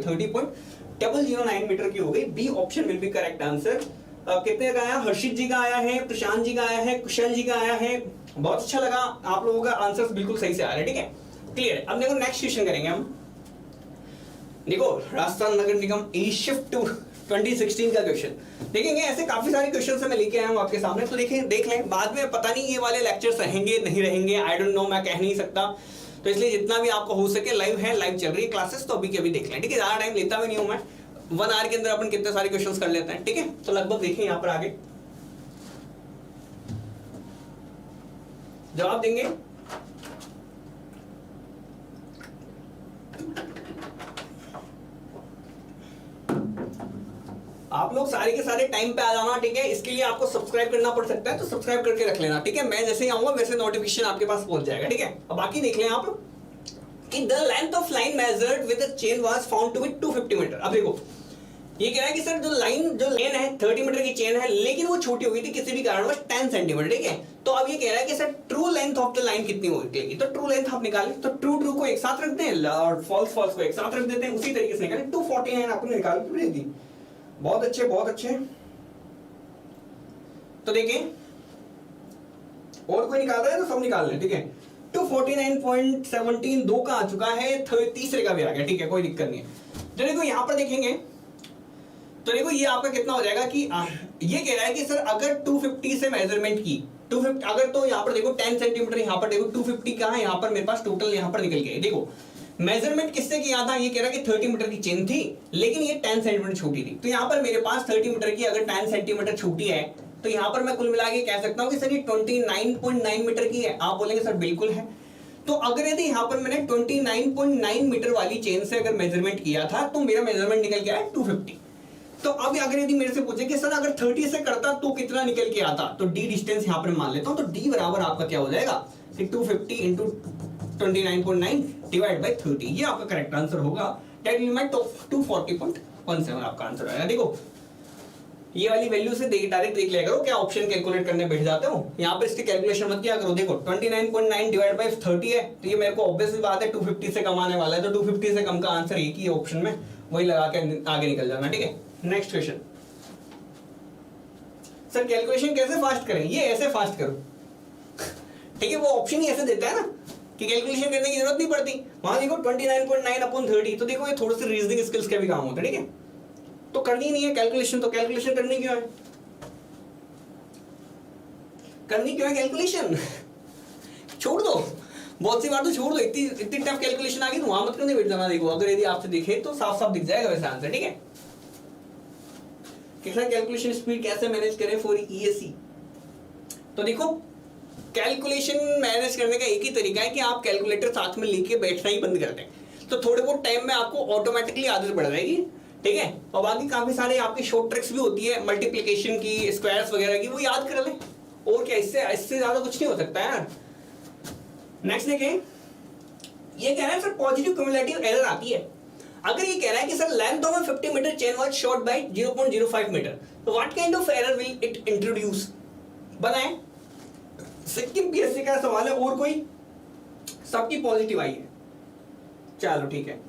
30.009 मीटर की हो गई। B option will be correct answer. कितने का आया, हर्षित जी का आया है, प्रशांत जी का आया है, कुशल जी का आया है, बहुत अच्छा लगा, आप लोगों का आंसर बिल्कुल सही से आ रहा है, ठीक है, क्लियर। अब देखो नेक्स्ट क्वेश्चन करेंगे हम। देखो राजस्थान नगर निगम ई शिफ्ट टू 2016 का क्वेश्चन देखेंगे। ऐसे काफी सारे क्वेश्चन से मैं लेके आया हूँ आपके सामने, तो देखें देख लें। बाद में पता नहीं ये वाले लेक्चर्स रहेंगे नहीं रहेंगे, आई डोंट नो, मैं कह नहीं सकता। तो इसलिए जितना भी आपको हो सके, लाइव है, लाइव चल रही है क्लासेस, तो अभी के अभी देख लें, ठीक है। ज्यादा टाइम लेता भी नहीं हूं मैं, 1 आवर के अंदर अपन कितने सारे क्वेश्चंस कर लेते हैं, ठीक है। तो लगभग देखें यहाँ पर आगे जवाब देंगे। आप लोग सारे के सारे टाइम पे आ जाना, ठीक है। इसके लिए आपको सब्सक्राइब करना पड़ सकता है, तो सब्सक्राइब करके रख लेना, ठीक है। मैं जैसे ही आऊंगा वैसे नोटिफिकेशन आपके पास पहुंच जाएगा, ठीक है। अब बाकी देख लें आप कि the length of line measured with the chain was found to be 250 metre. अब देखो ये कह रहा है कि सर जो लेन है 30 मीटर की चेन है, लेकिन वो छोटी हो गई थी किसी भी कारणवश 10 सेंटीमीटर, ठीक है। तो अब ये कह रहा है कि sir true length of the line कितनी होगी, तो ट्रू लेंथ आप निकालें, तो ट्रू को एक साथ रखते हैं और फॉल्स को एक साथ रख देते हैं, उसी तरीके से निकालें। 249 आपने निकाल के दी, बहुत अच्छे बहुत अच्छे। तो देखें और कोई निकाल रहा है तो सब निकाल लें, ठीक है। 249.17 2 का आ चुका है, तीसरे का भी आ गया, ठीक है, कोई दिक्कत नहीं है। तो देखो यहां पर देखेंगे तो देखो ये आपका कितना हो जाएगा कि ये कह रहा है कि सर अगर 250 से मेजरमेंट की 250 अगर, तो यहां पर देखो 10 सेंटीमीटर, यहां पर देखो 250 कहां है, यहां पर मेरे पास टोटल यहां पर निकल गया। देखो मेजरमेंट किससे किया था, ये कह रहा है कि 30 मीटर की चेन थी, लेकिन ये 10 सेंटीमीटर छोटी थी। तो यहां पर मेरे पास 30 मीटर की अगर 10 सेंटीमीटर छोटी है, तो यहां पर मैं कुल मिला के कह सकता हूं कि सर ये 29.9 मीटर की है। आप बोलेंगे सर बिल्कुल है। तो अगर यदि यहां पर मैंने 29.9 मीटर वाली चेन से अगर मेजरमेंट किया था, तो मेरा मेजरमेंट निकल गया है 250। तो अब अगर यदि मेरे से पूछे कि सर अगर 30 से करता तो कितना निकल के आता, तो डी डिस्टेंस यहां पर मान लेता हूं, तो डी बराबर आपका क्या हो जाएगा, 250 इंटू 29.9 डिवाइड बाय 30, ये आपका करेक्ट आंसर होगा। दैट विल मेक 240.17 आपका आंसर आएगा। देखो ये वाली वैल्यू से डायरेक्ट देख लिया करो, क्या ऑप्शन कैलकुलेट करने बैठ जाते हो, यहाँ पर इसकी कैलकुलेशन मत किया करो। देखो 29.9 डिवाइड बाय 30 है, तो ये मेरे को ऑब्वियसली बात है 250 से कम आने वाला है, तो 250 से कम का आंसर एक ही है ऑप्शन में, वही लगा के आगे निकल जाना, ठीक है। नेक्स्ट क्वेश्चन, सर कैलकुलेशन कैसे फास्ट करें, ये ऐसे फास्ट करो, ठीक है। वो ऑप्शन ही ऐसे देता है ना कि कैलकुलेशन करने की जरूरत नहीं पड़ती। वहां देखो 29.9 अपॉन 30, तो देखो ये थोड़ी सी रीजनिंग स्किल्स का भी काम होता है, ठीक है। तो करनी नहीं है कैलकुलेशन, तो कैलकुलेशन करनी क्यों है, करनी क्यों है कैलकुलेशन छोड़ दो, बहुत सी बार तो छोड़ दो। इतनी टफ कैलकुलेशन आ गई तो वहां मत करने बैठ जाना। देखो अगर यदि आपसे दिखे तो साफ साफ दिख जाएगा वैसे आंसर, ठीक है। कैलकुलेशन स्पीड कैसे मैनेज करें फॉर ईएससी, तो देखो कैलकुलेशन मैनेज करने का एक ही तरीका है कि आप कैलकुलेटर साथ में लेके बैठना ही बंद कर दें, तो थोड़े बहुत टाइम में आपको ऑटोमेटिकली आदत पड़ जाएगी, ठीक है। और बाकी काफी सारे आपकी शॉर्ट ट्रिक्स भी होती है, मल्टीप्लिकेशन की, स्क्वायर्स वगैरह की, वो याद कर लें, और क्या, इससे ज्यादा कुछ नहीं हो सकता यार। नेक्स्ट देखें, ये कह रहा है सर पॉजिटिव क्यूमुलेटिव एरर आती है। अगर ये कह रहा है कि sir length of 50 metre chain was short by 0.05 metre, तो what kind of error will it introduce, बनाए। सिक्किम पीएससी का सवाल है, और कोई, सबकी पॉजिटिव आई है, चलो ठीक है।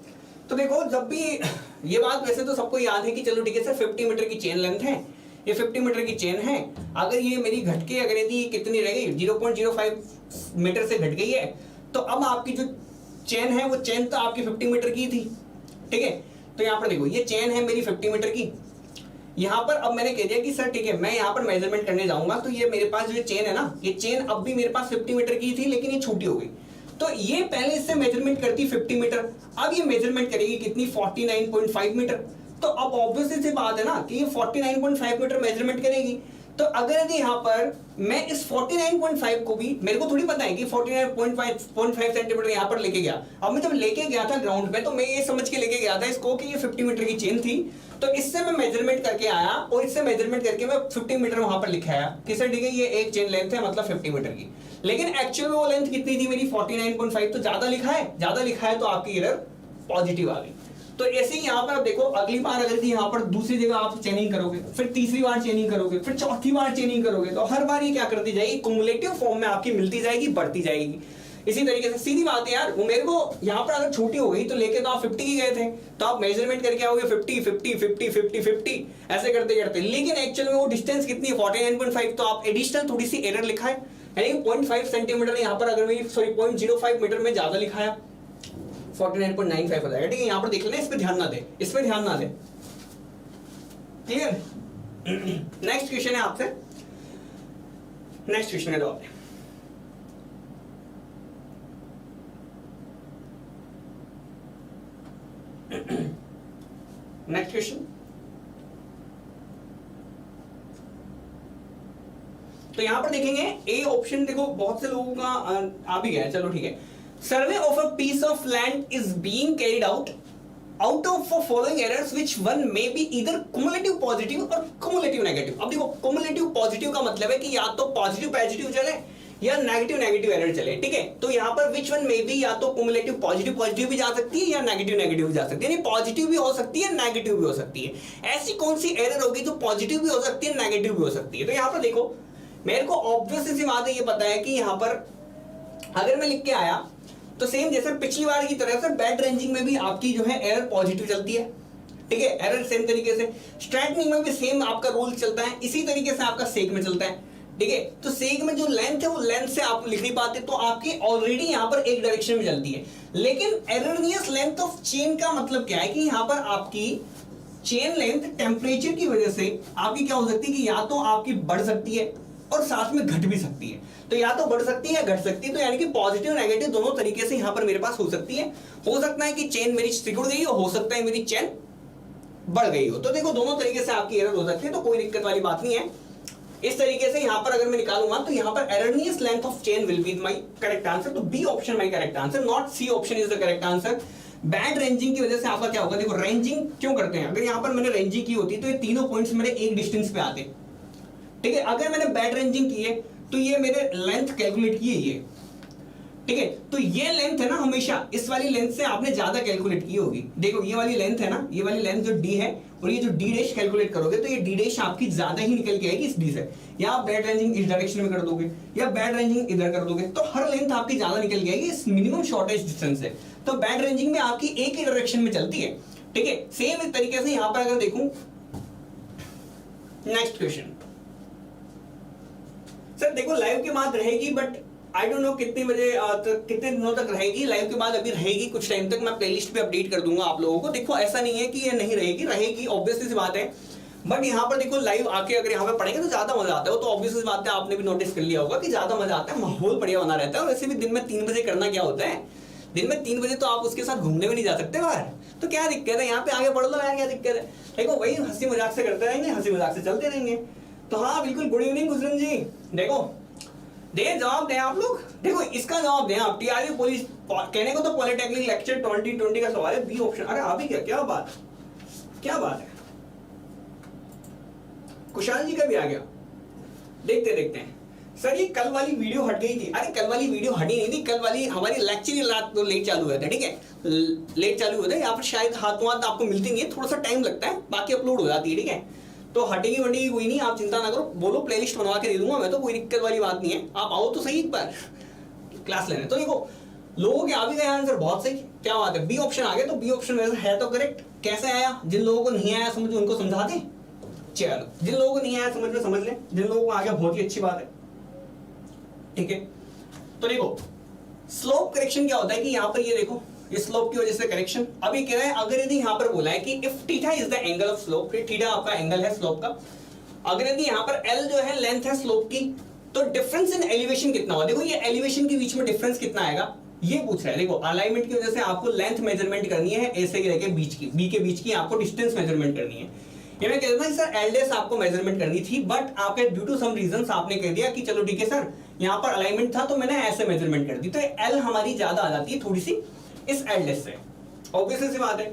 तो देखो जब भी ये बात वैसे तो सबको याद है कि चलो ठीक है सर 50 मीटर की चेन लेंथ है, ये 50 मीटर की चेन है, अगर ये मेरी घटके अगर यदि कितनी रह गई 0.05 मीटर से घट गई है, तो अब आपकी जो चेन है वो चेन तो आपकी 50 मीटर की थी, ठीक है। तो यहाँ पर देखो ये चेन है मेरी 50 मीटर की, यहाँ पर अब मैंने कह दिया कि सर ठीक है मैं यहाँ पर मेजरमेंट करने जाऊंगा, तो ये मेरे पास जो चेन है ना, ये चेन अब भी मेरे पास 50 मीटर की थी, लेकिन ये छोटी हो गई, तो ये पहले इससे मेजरमेंट करती 50 मीटर, अब ये मेजरमेंट करेगी कितनी 49.5 मीटर। तो अब ऑब्वियसली सी बात है ना कि ये 49.5 मीटर मेजरमेंट करेगी। तो अगर यदि यहाँ पर मैं इस 49.5 को भी, मेरे को थोड़ी पता है कि 49.5 सेंटीमीटर यहाँ पर लेके गया, अब मैं जब लेके गया था ग्राउंड पे, तो मैं ये समझ के लेके गया था इसको कि ये 50 मीटर की चेन थी, तो इससे मैं मेजरमेंट करके आया, और इससे मेजरमेंट करके मैं 50 मीटर वहां पर लिखा आया कि सर ठीक है ये एक चेन लेंथ है, मतलब 50 मीटर की, लेकिन एक्चुअल में वो लेंथ कितनी थी मेरी 49.5, तो ज्यादा लिखा है, तो आपकी एरर पॉजिटिव आ गई। तो ऐसे ही यहाँ पर आप देखो, अगली बार अगर यहाँ पर दूसरी जगह आप चेनिंग करोगे, फिर तीसरी बार चेनिंग करोगे, फिर चौथी बार चेनिंग करोगे, तो हर बार ये क्या करती जाएगी, कुमुलेटिव फॉर्म में आपकी मिलती जाएगी, बढ़ती जाएगी। इसी तरीके से सीधी बात है यार, वो मेरे को यहाँ पर अगर छोटी हो गई तो लेके तो आप 50 की गए थे, तो आप मेजरमेंट करके आओगे 50 50 50 50 50 ऐसे करते करते, लेकिन एक्चुअल में वो डिस्टेंस कितनी है 49.5, तो आप एडिशनल थोड़ी सी एरर लिखा है, यानी 0.5 सेंटीमीटर यहाँ पर अगर मेरी 0.05 मीटर में ज्यादा लिखा है, 49.95 हो जाएगा। ठीक है, यहाँ पर देख लेना, इस पे ध्यान ना दे, इस पे ध्यान ना दे। क्लियर? नेक्स्ट क्वेश्चन है आपसे, नेक्स्ट क्वेश्चन का जवाब। नेक्स्ट क्वेश्चन, तो यहां पर देखेंगे ए ऑप्शन, देखो बहुत से लोगों का आ भी गया है, चलो ठीक है। Survey of a piece of land is being carried out of following errors which one may be either cumulative positive और कुमुलेटिव नेगेटिव। अब देखो कुमुलेटिव पॉजिटिव का मतलब है कि या तो पॉजिटिव पॉजिटिव चले या नेगेटिव नेगेटिव एरर चले। ठीक है, तो यहां पर व्हिच वन मे बी, या तो कुमुलेटिव पॉजिटिव पॉजिटिव भी जा सकती है या नेगेटिव नेगेटिव भी जा सकती है, यानी पॉजिटिव भी हो सकती है नेगेटिव भी हो सकती है। ऐसी कौन सी एरर होगी जो पॉजिटिव भी हो सकती है नेगेटिव भी हो सकती है? तो यहां पर देखो, मेरे को ऑब्वियस सी बात है, ये पता है कि यहां पर अगर मैं लिख के आया तो सेम जैसे पिछली बार की तरह से बैड रेंजिंग में भी आपकी जो है एरर पॉजिटिव चलती है। ठीक है, एरर सेम तरीके से स्ट्रेटनिंग में भी सेम आपका रूल चलता है, इसी तरीके से आपका सेक में चलता है। ठीक है, तो सेक में जो लेंथ है वो लेंथ से आप लिख नहीं पाते, तो आपकी ऑलरेडी यहां पर एक डायरेक्शन में चलती है। लेकिन एररनियस लेंथ ऑफ चेन का मतलब क्या है कि यहां पर आपकी चेन लेंथ टेम्परेचर की वजह से आपकी क्या हो सकती है कि या तो आपकी बढ़ सकती है और साथ में घट भी सकती है। तो या तो बढ़ सकती है या घट सकती है, तो यानी कि पॉजिटिव नेगेटिव दोनों तरीके से यहां पर मेरे पास हो सकती है। हो सकता है कि चेन मेरी सिकुड़ गई हो सकता है मेरी चेन बढ़ गई हो। तो देखो दोनों तरीके से आपकी एरर हो सकती है, तो कोई दिक्कत वाली बात नहीं है। इस तरीके से यहां पर अगर मैं निकालूंगा तो यहां पर erroneous length of chain will be my correct answer. तो B option my correct answer, not C option is the correct answer. Bad ranging की वजह से आपका क्या होगा, देखो रेंजिंग क्यों करते हैं, अगर यहां पर मैंने रेंजिंग की होती तो ये तीनों पॉइंट्स मेरे एक डिस्टेंस पे आते। ठीक है, अगर मैंने बैड रेंजिंग की है तो ये मेरे लेंथ कैलकुलेट की है ये। ठीक है, तो ये लेंथ है ना, हमेशा इस वाली लेंथ से आपने ज्यादा कैलकुलेट की होगी। देखो ये वाली लेंथ है ना, ये वाली लेंथ जो डी है और ये जो डी डैश कैलकुलेट करोगे तो ये डी डैश आपकी ज्यादा ही निकल के आएगी इस डी से। या आप बैड रेंजिंग इस डायरेक्शन में कर दोगे या बैड रेंजिंग इधर कर दोगे तो हर लेंथ आपकी ज्यादा निकल के आएगी इस मिनिमम शॉर्टेज डिस्टेंस से। तो बैड रेंजिंग में आपकी एक ही डायरेक्शन में चलती है। ठीक है, सेम इस तरीके से यहां पर अगर देखूं, नेक्स्ट क्वेश्चन सर देखो लाइव के बाद रहेगी, बट आई डोंट नो कितने बजे कितने दिनों तक रहेगी। लाइव के बाद अभी रहेगी कुछ टाइम तक, मैं प्लेलिस्ट पे अपडेट कर दूंगा आप लोगों को। देखो ऐसा नहीं है कि ये नहीं रहेगी, रहेगी ऑब्वियसली सी बात है। बट यहाँ पर देखो लाइव आके अगर यहाँ पे पढ़ेंगे तो ज्यादा मजा आता है। वो तो ऑब्वियसली बात है, आपने भी नोटिस कर लिया होगा कि ज्यादा मजा आता है, माहौल बढ़िया बना रहता है। और वैसे भी दिन में 3 बजे करना क्या होता है, दिन में 3 बजे तो आप उसके साथ घूमने में नहीं जा सकते बाहर, तो क्या दिक्कत है, यहाँ पे आगे पढ़ लो यार, क्या दिक्कत है। देखो वही हंसी मजाक से करते रहेंगे, हंसी मजाक से चलते रहेंगे। तो हाँ बिल्कुल, गुड इवनिंग गुजरन जी। देखो दे जवाब दें आप लोग, देखो इसका जवाब दें आप। टीआरबी पुलिस कहने को तो पॉलिटेक्निक लेक्चर 2020 का सवाल है, बी ऑप्शन। अरे आ भी गया, क्या बात, क्या बात है, कुशाल जी का भी आ गया। देखते देखते हैं सर, ये कल वाली वीडियो हट गई थी। अरे कल वाली वीडियो हटी नहीं थी, कल वाली हमारी लेक्चर ही रात को लेट चालू हुआ था। ठीक है, लेट चालू हुआ था, यहाँ पर शायद हाथों हाथ आपको मिलती नहीं है, थोड़ा सा टाइम लगता है, बाकी अपलोड हो जाती है। ठीक है, तो हटेगी वटेगी कोई नहीं, आप चिंता ना करो, बोलो प्लेलिस्ट बनवा के दे दूंगा मैं, तो कोई दिक्कत वाली बात नहीं है। आप आओ तो सही एक बार क्लास लेने। तो देखो लोगों के आ भी गए आंसर, बहुत सही, क्या बात है, बी ऑप्शन आ गया। तो बी ऑप्शन वैसे है तो करेक्ट। कैसे आया, जिन लोगों को नहीं आया समझ उनको समझा दें, चलो जिन लोगों को नहीं आया समझ में समझ लें, जिन लोगों को आ गया बहुत ही अच्छी बात है। ठीक है, तो देखो स्लोप करेक्शन क्या होता है कि यहाँ पर ये देखो, ये स्लोप की वजह से करेक्शन। अभी कह रहे हैं अगर यदि यहाँ पर बोला है कि if theta is the angle of slope, theta आपका एंगल है स्लोप का, अगर यदि यहाँ पर एल जो है लेंथ है स्लोप की, तो डिफरेंस इन एलिवेशन कितना होगा। देखो ये एलिवेशन के बीच में डिफरेंस कितना आएगा ये पूछ रहा है। देखो अलाइनमेंट की वजह से आपको लेंथ मेजरमेंट करनी है, ए से लेके बीच की, बी के बीच की आपको डिस्टेंस मेजरमेंट करनी है। ये मैं कहता था सर एल डेस आपको मेजरमेंट करनी थी, बट आपके ड्यू टू सम रीजंस आपने कह दिया कि चलो ठीक है सर, यहाँ पर अलाइनमेंट था तो मैंने ऐसे मेजरमेंट कर दी, तो एल हमारी ज्यादा आ जाती है थोड़ी सी इस एल डेस से, ऑब्वियसली सी बात है।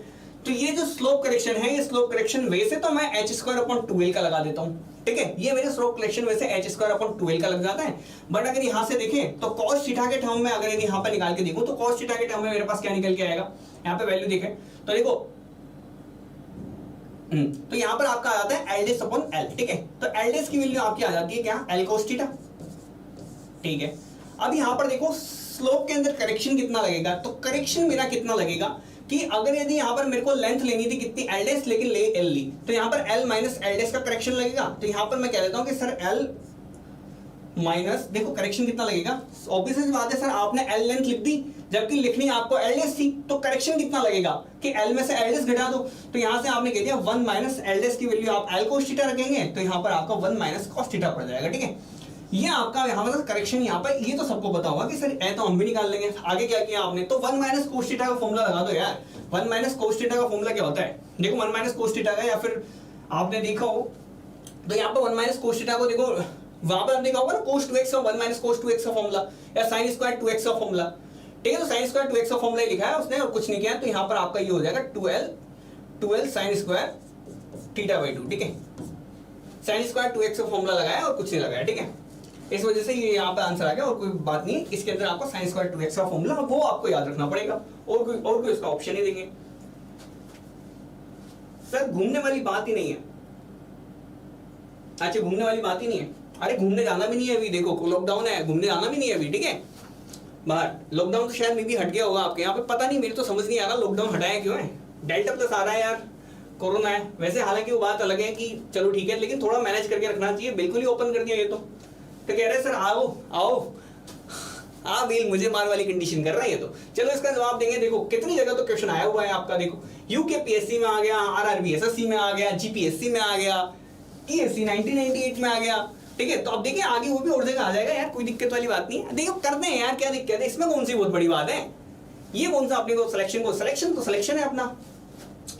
तो ये जो स्लोप करेक्शन है, ये स्लोप करेक्शन वे से तो मैं h²/2l का लगा देता हूँ। ठीक है, ये मेरे स्लोप करेक्शन वे से h²/2l का लग जाता है। बट अगर यहाँ से देखें तो cos थीटा के टर्म में अगर यदि यहाँ पर निकाल के देखूं तो cos थीटा के टर्म में मेरे पास क्या निकल के आएगा, यहाँ पे वैल्यू देखें तो देखो तो यहाँ पर आपका आ जाता है L/L। ठीक है, तो L की वैल्यू आपकी आ जाती है क्या, L cos थीटा। ठीक है, अब यहाँ पर देखो स्लोप के अंदर करेक्शन कितना लगेगा, तो करेक्शन मेरा कितना लगेगा कि अगर यदि यहाँ पर मेरे को लेंथ लेनी थी कितनी L' लेकिन ले L ली, तो यहाँ पर L - L' का करेक्शन लगेगा। तो यहाँ पर मैं कह देता हूँ कि सर L माइनस, देखो करेक्शन कितना लगेगा, ऑब्वियस सी बात है सर आपने एल लेंथ लिख दी जबकि लिखनी आपको एल डेस थी, तो करेक्शन कितना लगेगा कि एल में से एल डेस घटा दो, तो यहां से आपने कह दिया 1 माइनस एल डेस की वैल्यू आप एल कोस थीटा रखेंगे तो यहां पर आपका 1 माइनस कॉस थीटा पड़ जाएगा। ठीक है, ये आपका यहाँ पर करेक्शन यहाँ पर, ये तो सबको पता होगा कि सर ए तो हम भी निकाल लेंगे। आगे क्या किया आपने, तो 1 माइनस कोस थीटा का फॉर्मूला लगा दो यार। 1 माइनस कोस थीटा का फॉर्मूला क्या होता है, देखो 1 माइनस कोस थीटा का, या फिर आपने देखा हो तो यहाँ पर 1 माइनस कोस थीटा को देखो, वहां पर आपने देखा होगा ना cos 2x और 1 माइनस cos 2x का फॉर्मूला, या sin स्क्वायर 2x का फॉर्मूला। ठीक है, तो sin स्क्वायर 2x का फॉर्मूला लिखा है उसने और कुछ नहीं किया, तो यहाँ पर आपका ये हो जाएगा 12 sin स्क्वायर थीटा बाई 2। ठीक है, sin स्क्वायर 2x का फॉर्मूला लगाया और कुछ नहीं लगाया। ठीक है, इस वजह से ये यहाँ पे आंसर आ गया और कोई बात नहीं, इसके अंदर आपको sin स्क्वायर 2x का फॉर्मूला वो आपको याद रखना पड़ेगा, और कोई इसका ऑप्शन ही देंगे। सर घूमने वाली बात ही नहीं है, अच्छा घूमने वाली बात ही नहीं है, अरे घूमने जाना भी नहीं है अभी, देखो लॉकडाउन है, घूमने जाना भी नहीं है अभी। ठीक है, बाहर लॉकडाउन तो शायद में भी हट गया होगा आपके यहाँ पे, पता नहीं, मेरी तो समझ नहीं आ रहा लॉकडाउन हटाया क्यों है, डेल्टा प्लस आ रहा है यार, कोरोना है। वैसे हालांकि वो बात अलग है कि चलो ठीक है, लेकिन थोड़ा मैनेज करके रखना चाहिए, बिल्कुल ही ओपन कर दिया ये तो कह रहे हैं सर आओ आओ बिल मुझे मार वाली कंडीशन कर रहा है ये तो। चलो इसका जवाब देंगे, देखो कितनी जगह तो क्वेश्चन आया हुआ है आपका, देखो यूकेपीएससी में आ गया, आरआरबी एसएससी में आ गया, जीपीएससी में आ गया, ईएससी 1998 में आ गया। ठीक है, तो अब देखिए आगे वो भी और जगह आ जाएगा यार, कोई दिक्कत वाली बात नहीं है, देखो करते हैं यार, क्या दिक्कत है इसमें, कौन सी बहुत बड़ी बात है, ये कौन सा अपने को सिलेक्शन है अपना,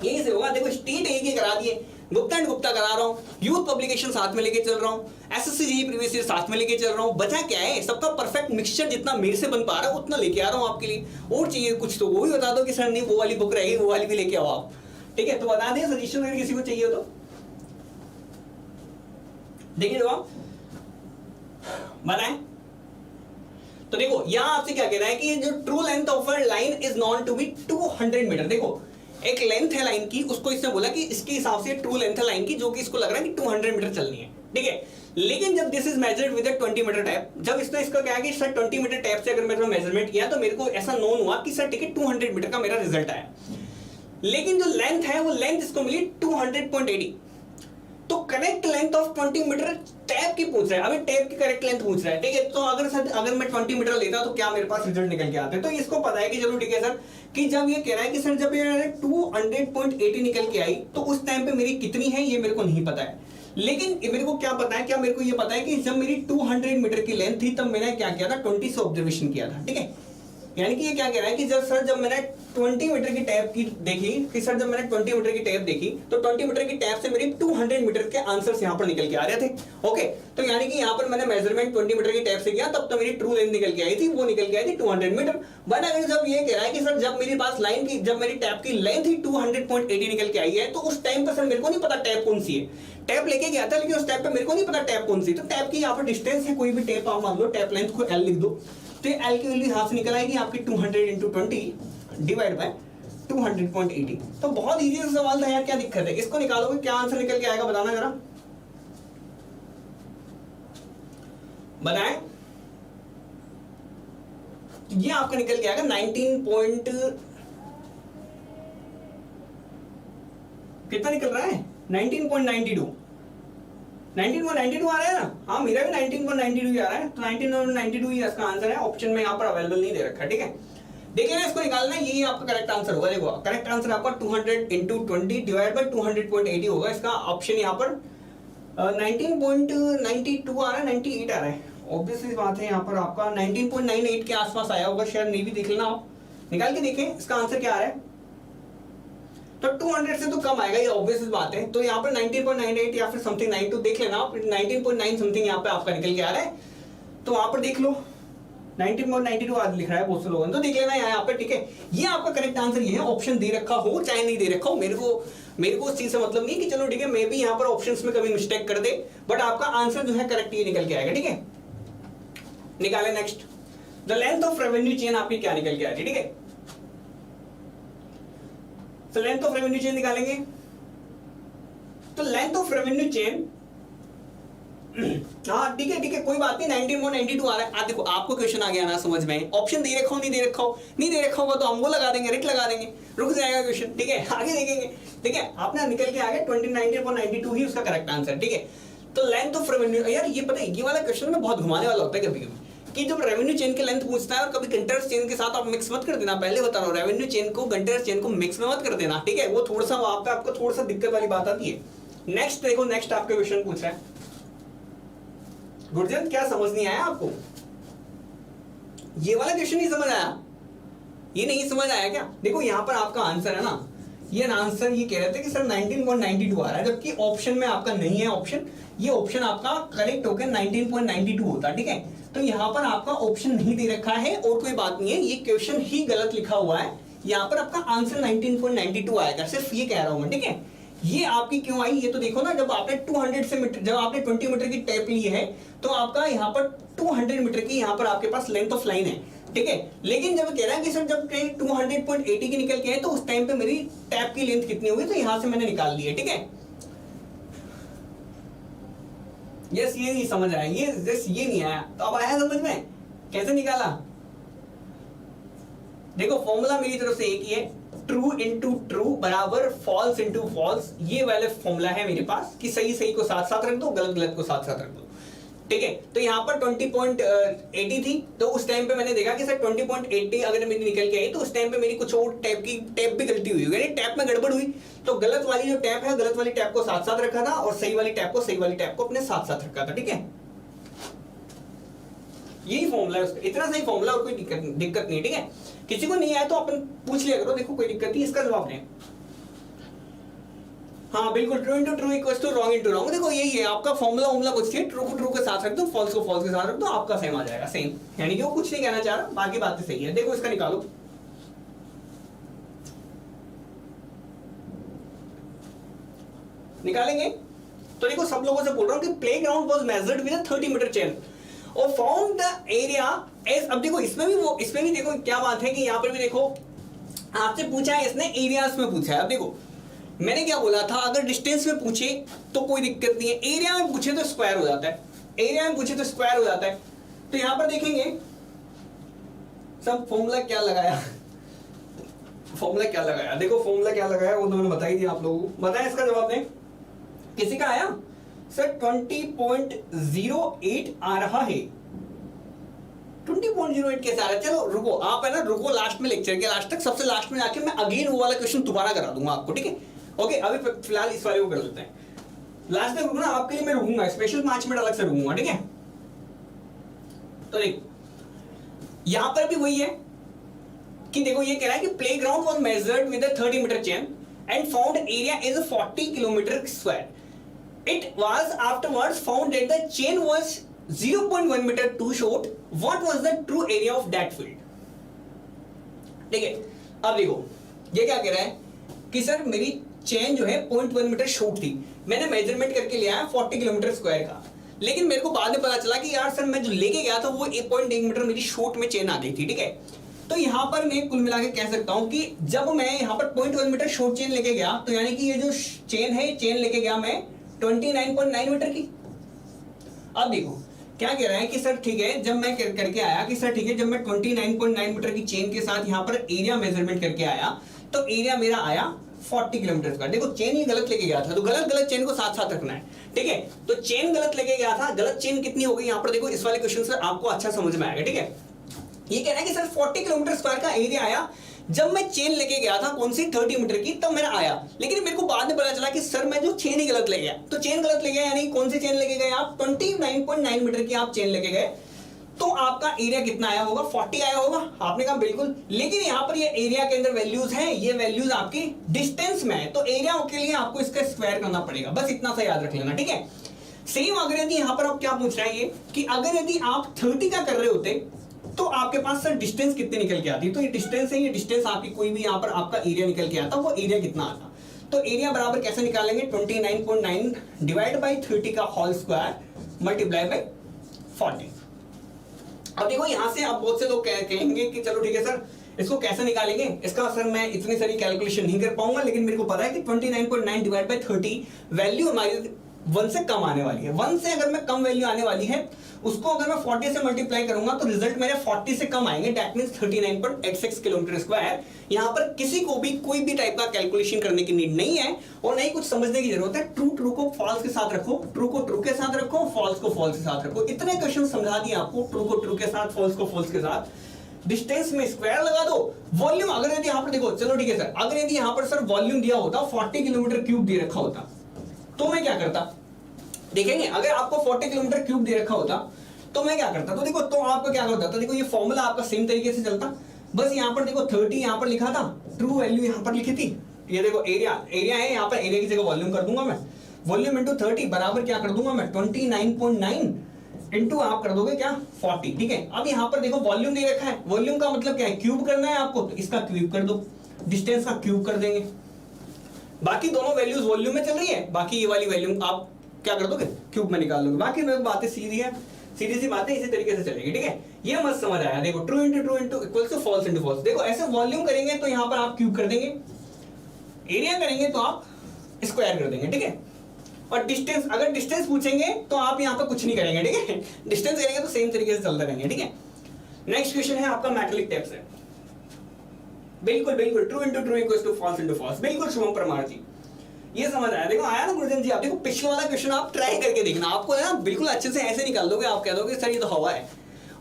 यही से होगा। देखो स्टेट एक ही करा दिए, गुप्ता एंड गुप्ता करा रहा हूँ, यूथ पब्लिकेशन साथ में लेके चल रहा हूँ, एसएससी जीई प्रीवियस ईयर साथ में लेके चल रहा हूँ, बचा क्या है, सबका परफेक्ट मिक्सचर जितना मेरे से बन पा रहा है उतना लेके आ रहा हूँ आपके लिए, और चाहिए कुछ तो वो भी बता दो कि सर नहीं वो वाली बुक रहेगी, वो वाली भी लेके आओ आप। ठीक है, तो बता दें सजेशन अगर किसी को चाहिए तो, देखिए जवाब बताएं। तो देखो यहां आपसे क्या कह रहा है कि जो true length of a line is known to be 200 metre. देखो एक लेंथ है लाइन की, उसको इसने बोला कि इसके हिसाब से ट्रू लेंथ है लाइन की, जो कि इसको लग रहा है कि 200 मीटर चलनी है। ठीक है, लेकिन जब this is measured with 20 metre tape, जब इसने इसका क्या कि सर 20 मीटर टैप से अगर मैंने मेजरमेंट किया तो मेरे को ऐसा नोन हुआ कि सर ठीक है 200 मीटर का मेरा रिजल्ट आया, लेकिन जो लेंथ है वो लेंथ इसको मिली 200.80, तो correct length of 20 metre tape की पूछ रहा है, अभी टैप की करेक्ट लेंथ पूछ रहा है। ठीक है, तो अगर मैं 20 मीटर लेता तो क्या मेरे पास रिजल्ट निकल के आते, तो इसको पता है कि चलो ठीक है सर, कि जब ये कह रहा है कि सर जब ये 200.80 निकल के आई तो उस टाइम पे मेरी कितनी है ये मेरे को नहीं पता है, लेकिन मेरे को क्या पता है, क्या मेरे को ये पता है कि जब मेरी 200 मीटर की लेंथ थी तब मैंने क्या किया था, 20 से ऑब्जर्वेशन किया था। ठीक है, यानी कि ये क्या कह रहा है कि जब मैंने 20 मीटर की टैप की देखी, कि सर जब मैंने 20 मीटर की टैप देखी तो 20 मीटर की टैप से मेरी 200 मीटर के आंसर्स यहाँ पर निकल के आ रहे थे। ओके, तो यानी कि यहाँ पर मैंने मेजरमेंट 20 मीटर की टैप से किया, तब तो मेरी ट्रू लेंथ निकल के आई थी, वो निकल के आई थी 200 मीटर। बट अगर जब ये कह रहा है कि सर जब मेरे पास लाइन की, जब मेरी टैप की लेंथ ही 200.80 निकल के आई है, तो उस टाइम पर सर मेरे को नहीं पता टैप कौन सी है, टैप लेके गया था लेकिन उस टैप पे मेरे को नहीं पता टैप कौन सी, तो टैप की यहाँ पर डिस्टेंस है, कोई भी टैप आप मान लो, टैप लेंथ को L लिख दो, तो L की वैल्यू यहाँ से निकल आएगी आपकी 200 × 20 डिवाइड बाय 200.80। तो बहुत इजी सा सवाल था यार, क्या दिक्कत है, इसको निकालोगे क्या आंसर निकल के आएगा, बताना जरा, बताएं। ये आपका निकल के आएगा 19 कितना निकल रहा है, 19.92 19.92 आ रहा है ना, हाँ मेरा भी 19.92 आ रहा है, तो 19.92 ही इसका आंसर है, ऑप्शन में यहाँ पर अवेलेबल नहीं दे रखा। ठीक है, देखिए ना इसको निकालना है, यही आपका करेक्ट आंसर होगा। देखो करेक्ट आंसर आपका 200 × 20 डिवाइड बाय 200.80 होगा, इसका ऑप्शन यहाँ पर 19.92 आ रहा है, 98 आ रहा है, ऑब्वियसली बात है यहाँ पर आपका 19.98 के आसपास आया होगा शायद, मे भी देख लेना आप, निकाल के देखें इसका आंसर क्या आ रहा है, तो 200 से तो कम आएगा, ये ऑब्वियस बात है। तो यहाँ पर 19.98 या फिर समथिंग 92 देख लेना आप, 19.9 समथिंग यहाँ पे आपका निकल के आ रहा है, तो वहां पर देख लो 19.92 आज लिख रहा है बहुत से लोगों ने, तो देख लेना यहाँ पे। ठीक है, ये आपका करेक्ट आंसर ये है, ऑप्शन दे रखा हो चाहे नहीं दे रखा हो, मेरे को उस चीज से मतलब नहीं कि चलो ठीक है मैं भी यहाँ पर ऑप्शंस में कभी मिस्टेक कर दे, बट आपका आंसर जो है करेक्ट ये निकल के आएगा। ठीक है, निकाले next, the length of revenue chain आपकी क्या निकल के आ रही है। ठीक है, तो लेंथ ऑफ रेवेन्यू चेन निकालेंगे, तो लेंथ ऑफ रेवेन्यू चेन, हाँ ठीक है कोई बात नहीं, 19.92 आ रहा है। आप देखो आपको क्वेश्चन आ गया ना समझ में, ऑप्शन दे रखा हो नहीं दे रखा होगा तो हम वो लगा देंगे, रेट लगा देंगे, रुक जाएगा क्वेश्चन। ठीक है, आगे देखेंगे। ठीक है, आपने निकल के आ गया 19.92 ही उसका करेक्ट आंसर। ठीक है, तो लेंथ ऑफ रेवेन्यू, यार ये पता है ये वाला क्वेश्चन में बहुत घुमाने वाला होता है कभी कभी, कि जब रेवेन्यू चेन के लेंथ पूछता है और कभी कंटेनर चेन के साथ आप मिक्स मत कर देना, पहले बता रहा हूँ रेवेन्यू चेन को कंटेनर चेन को मिक्स में मत कर देना, ठीक है, वो थोड़ा सा वहां पे आपको थोड़ा सा दिक्कत वाली बात आती है। नेक्स्ट देखो, नेक्स्ट आपका क्वेश्चन पूछ रहा है, गुरजंत क्या समझ नहीं आया आपको? ये वाला क्वेश्चन नहीं समझ आया? ये नहीं समझ आया क्या? देखो यहाँ पर आपका आंसर है ना, ये आंसर ये कह रहे थे कि सर 19.92 आ रहा है, जबकि ऑप्शन में आपका नहीं है ऑप्शन, ये ऑप्शन आपका करेक्ट होकर 19.92 होता, ठीक है। तो यहाँ पर आपका ऑप्शन नहीं दे रखा है और कोई बात नहीं है, ये क्वेश्चन ही गलत लिखा हुआ है, यहाँ पर आपका आंसर 19.92 आएगा, सिर्फ ये कह रहा हूं मैं, ठीक है। ये आपकी क्यों आई ये तो देखो ना, जब आपने 200 से मीटर, जब आपने 20 मीटर की टेप ली है तो आपका यहाँ पर 200 मीटर की यहाँ पर आपके पास लेंथ ऑफ लाइन है, ठीक है। लेकिन जब कह रहा है कि सर जब ट्रेन 200.80 की निकल के है तो उस टाइम पे मेरी टैप की लेंथ कितनी होगी, तो यहां से मैंने निकाल ली है, ठीक है। यस, ये नहीं समझ आया, ये नहीं आया, तो अब आया समझ में कैसे निकाला? देखो फॉर्मूला मेरी तरफ से एक ही है, ट्रू इंटू ट्रू बराबर फॉल्स इंटू फॉल्स, ये वाला फॉर्मूला है मेरे पास कि सही सही को साथ साथ रख दो, गलत गलत को साथ साथ रख दो, ठीक है। तो यहाँ पर 20.80 थी, तो उस टाइम पे मैंने देखा कि सर 20.80 अगर मेरी निकल के आई तो उस टाइम पे मेरी कुछ और टैप भी गलती हुई होगी, टैप में गड़बड़ हुई, तो गलत वाली जो टैप है गलत वाली टैप को साथ साथ रखा था और सही वाली टैप को अपने साथ साथ रखा था, ठीक है। यही फॉर्मूला है उसका, इतना सही फॉर्मूला और कोई दिक्कत नहीं, ठीक है। किसी को नहीं आया तो अपन पूछ लिया करो, देखो कोई दिक्कत नहीं, इसका जवाब नहीं। हाँ बिल्कुल, true into true equals to wrong into wrong, देखो यही है आपका फॉर्मूला कुछ नहीं, ट्रू को ट्रू के साथ रख दो, फॉल्स को फॉल्स के साथ रख दो, आपका सेम आ जाएगा, सेम, यानी कि वो कुछ नहीं कहना चाह रहा, बाकी बातें सही है। देखो इसका निकालो, निकालेंगे तो देखो सब लोगों से बोल रहा हूं कि playground was measured with 30 metre chain और फाउंड द एरिया एज, अब देखो इसमें भी देखो क्या बात है कि यहां पर भी देखो आपसे पूछा है इसने, एरियाज में पूछा है। अब देखो मैंने क्या बोला था, अगर डिस्टेंस में पूछे तो कोई दिक्कत नहीं है, एरिया में पूछे तो स्क्वायर हो जाता है, एरिया में पूछे तो स्क्वायर हो जाता है। तो यहां पर देखेंगे सब फॉर्मूला क्या लगाया, फॉर्मूला क्या लगाया, देखो फॉर्मूला क्या लगाया वो तो मैंने बताई थी आप लोगों को, बताया इसका जवाब दें। किसी का आया सर 20.08 आ रहा है, 20.08 कैसे आ रहा है? चलो रुको, आप है ना रुको, लास्ट में लेक्चर के लास्ट तक, सबसे लास्ट में जाके मैं अगेन वो वाला क्वेश्चन दोबारा करा दूंगा आपको, ठीक है। ओके, अभी फिलहाल इस वाले को कर लेते हैं, लास्ट में रुकना आपके लिए मैं रुकूंगा, स्पेशल 5 मिनट अलग से रुकूंगा, ठीक है। तो देखो यहां पर भी वही है कि देखो ये कह रहा है कि playground was measured with a 30 metre chain and found area is 40 kilometre square. It was afterwards found that the chain was 0.1 meter too short. What was the true area of that field? ठीक है, अब देखो ये क्या कह रहा है कि सर मेरी चेन जो है 0.1 मीटर शॉर्ट थी, मैंने मेजरमेंट करके लिया है 40 किलोमीटर स्क्वायर का, लेकिन मेरे को बाद में पता चला कि यार सर मैं जो लेके गया था वो 1.1 मीटर मेरी शॉर्ट में चेन आ गई थी, ठीक है। तो यहाँ पर मैं कुल मिला के कह सकता हूँ कि जब मैं यहाँ पर 0.1 मीटर शॉर्ट चेन लेके गया तो यानी कि ये जो चेन है चेन लेके गया मैं 29.9 मीटर की। अब देखो क्या कह रहा है कि सर ठीक है, जब मैं करके आया कि सर ठीक है, जब मैं 29.9 मीटर की चेन के साथ यहाँ पर एरिया मेजरमेंट करके आया तो एरिया मेरा आया 40 किलोमीटर का। देखो चेन ही गलत लेके गया था, तो गलत चेन को साथ साथ रखना है, ठीक है। तो चेन गलत लेके गया था, गलत चेन कितनी हो गई यहाँ पर देखो, इस वाले क्वेश्चन से आपको अच्छा समझ में आएगा, ठीक है। ये कह रहा है कि सर 40 किलोमीटर स्क्वायर का एरिया आया, जब मैं चेन लेके गया था कौन सी 30 मीटर की, तब मेरा आया, लेकिन मेरे को बाद में पता चला कि सर मैं जो चेन ही गलत ले गया, तो चेन गलत ले गया यानी कौन सी चेन लेके गए आप, 29.9 मीटर की आप चेन लेके गए, तो आपका एरिया कितना आया होगा, 40 आया होगा। आपने कहा बिल्कुल, लेकिन यहाँ पर ये एरिया के अंदर वैल्यूज हैं, ये वैल्यूज आपकी डिस्टेंस में है, तो एरिया के लिए आपको इसका स्क्वायर करना पड़ेगा, बस इतना सा याद रख लेना, ठीक है। सेम अगर यदि यहाँ पर आप क्या पूछ रहे हैं ये कि अगर यदि आप 30 का कर रहे होते तो आपके पास सर डिस्टेंस कितनी निकल के आती, तो ये डिस्टेंस है, ये डिस्टेंस आपकी कोई भी यहाँ पर आपका एरिया निकल के आता, वो एरिया कितना आता, तो एरिया बराबर कैसे निकालेंगे, 29.9 डिवाइड बाई 30 का होल स्क्वायर मल्टीप्लाई बाई 40। अब देखो यहां से आप बहुत से लोग कहेंगे कि चलो ठीक है सर इसको कैसे निकालेंगे, इसका सर मैं इतनी सारी कैलकुलेशन नहीं कर पाऊंगा, लेकिन मेरे को पता है कि 29.9 डिवाइड बाई 30 वैल्यू हमारी 1 से कम आने वाली है। 1 से अगर मैं कम वैल्यू आने वाली है, उसको अगर मैं 40 से मल्टीप्लाई करूंगा तो रिजल्ट मेरे 40 से कम आएंगे, दैट मींस 39.86 किलोमीटर स्क्वायर। यहां पर किसी को भी कोई भी टाइप का कैलकुलेशन करने की नीड नहीं है और नहीं कुछ समझने की जरूरत है। ट्रू ट्रू को फॉल्स के साथ रखो, ट्रू को ट्रू के साथ रखो, फॉल्स को फॉल्स के साथ रखो। इतने क्वेश्चन समझा दिए आपको, ट्रू को ट्रू के साथ, फॉल्स को फॉल्स के साथ। डिस्टेंस में स्क्वायर लगा दो, वॉल्यूम अगर यदि यहां पर देखो, चलो ठीक है सर, अगर यदि यहां पर सर वॉल्यूम दिया होता 40 किलोमीटर क्यूब दे रखा होता तो मैं क्या करता, देखेंगे अगर आपको 40 किलोमीटर क्यूब दे रखा होता तो मैं क्या करता, तो देखो तो आपको क्या करता था, देखो ये फॉर्मूला आपका सेम तरीके से चलता, बस यहां पर देखो 30 यहां पर लिखा था, ट्रू वैल्यू यहां पर लिखी थी, ये देखो एरिया है, यहां पर एरिया की जगह वॉल्यूम कर दूंगा मैं, वॉल्यूम इंटू 30 बराबर क्या कर दूंगा मैं 29.9 इंटू आप कर दोगे क्या 40, ठीक है। अब यहां पर देखो वॉल्यूम दे रखा है, वॉल्यूम का मतलब क्या है, क्यूब करना है आपको, तो इसका क्यूब कर दो, डिस्टेंस का क्यूब कर देंगे, बाकी दोनों वैल्यूज वॉल्यूम में चल रही है, बाकी ये वाली वैल्यू आप क्या कर दोगे, क्यूब में निकाल लोगे। बाकी मेरी बातें सीधी है, सीधी सी बातें इसी तरीके से चलेगी, ठीक है। ये मत समझ आया, देखो true into equals to false into false. देखो ऐसे वॉल्यूम करेंगे तो यहां पर आप क्यूब कर देंगे, एरिया करेंगे तो आप स्क्वायर कर देंगे, ठीक है। और डिस्टेंस, अगर डिस्टेंस पूछेंगे तो आप यहां पर कुछ नहीं करेंगे, ठीक है। डिस्टेंस करेंगे तो सेम तरीके से चलते रहेंगे, ठीक है। नेक्स्ट क्वेश्चन है आपका मैट्रिक टेप से, बिल्कुल बिल्कुल true into true equals to false into false, बिल्कुल शुभम परमार जी, ये समझ आया। देखो आया ना गुरुजन जी, आप देखो पिछले वाला क्वेश्चन आप ट्राई करके देखना, आपको ना बिल्कुल अच्छे से ऐसे निकाल दोगे, आप कह दोगे सर ये तो हवा है।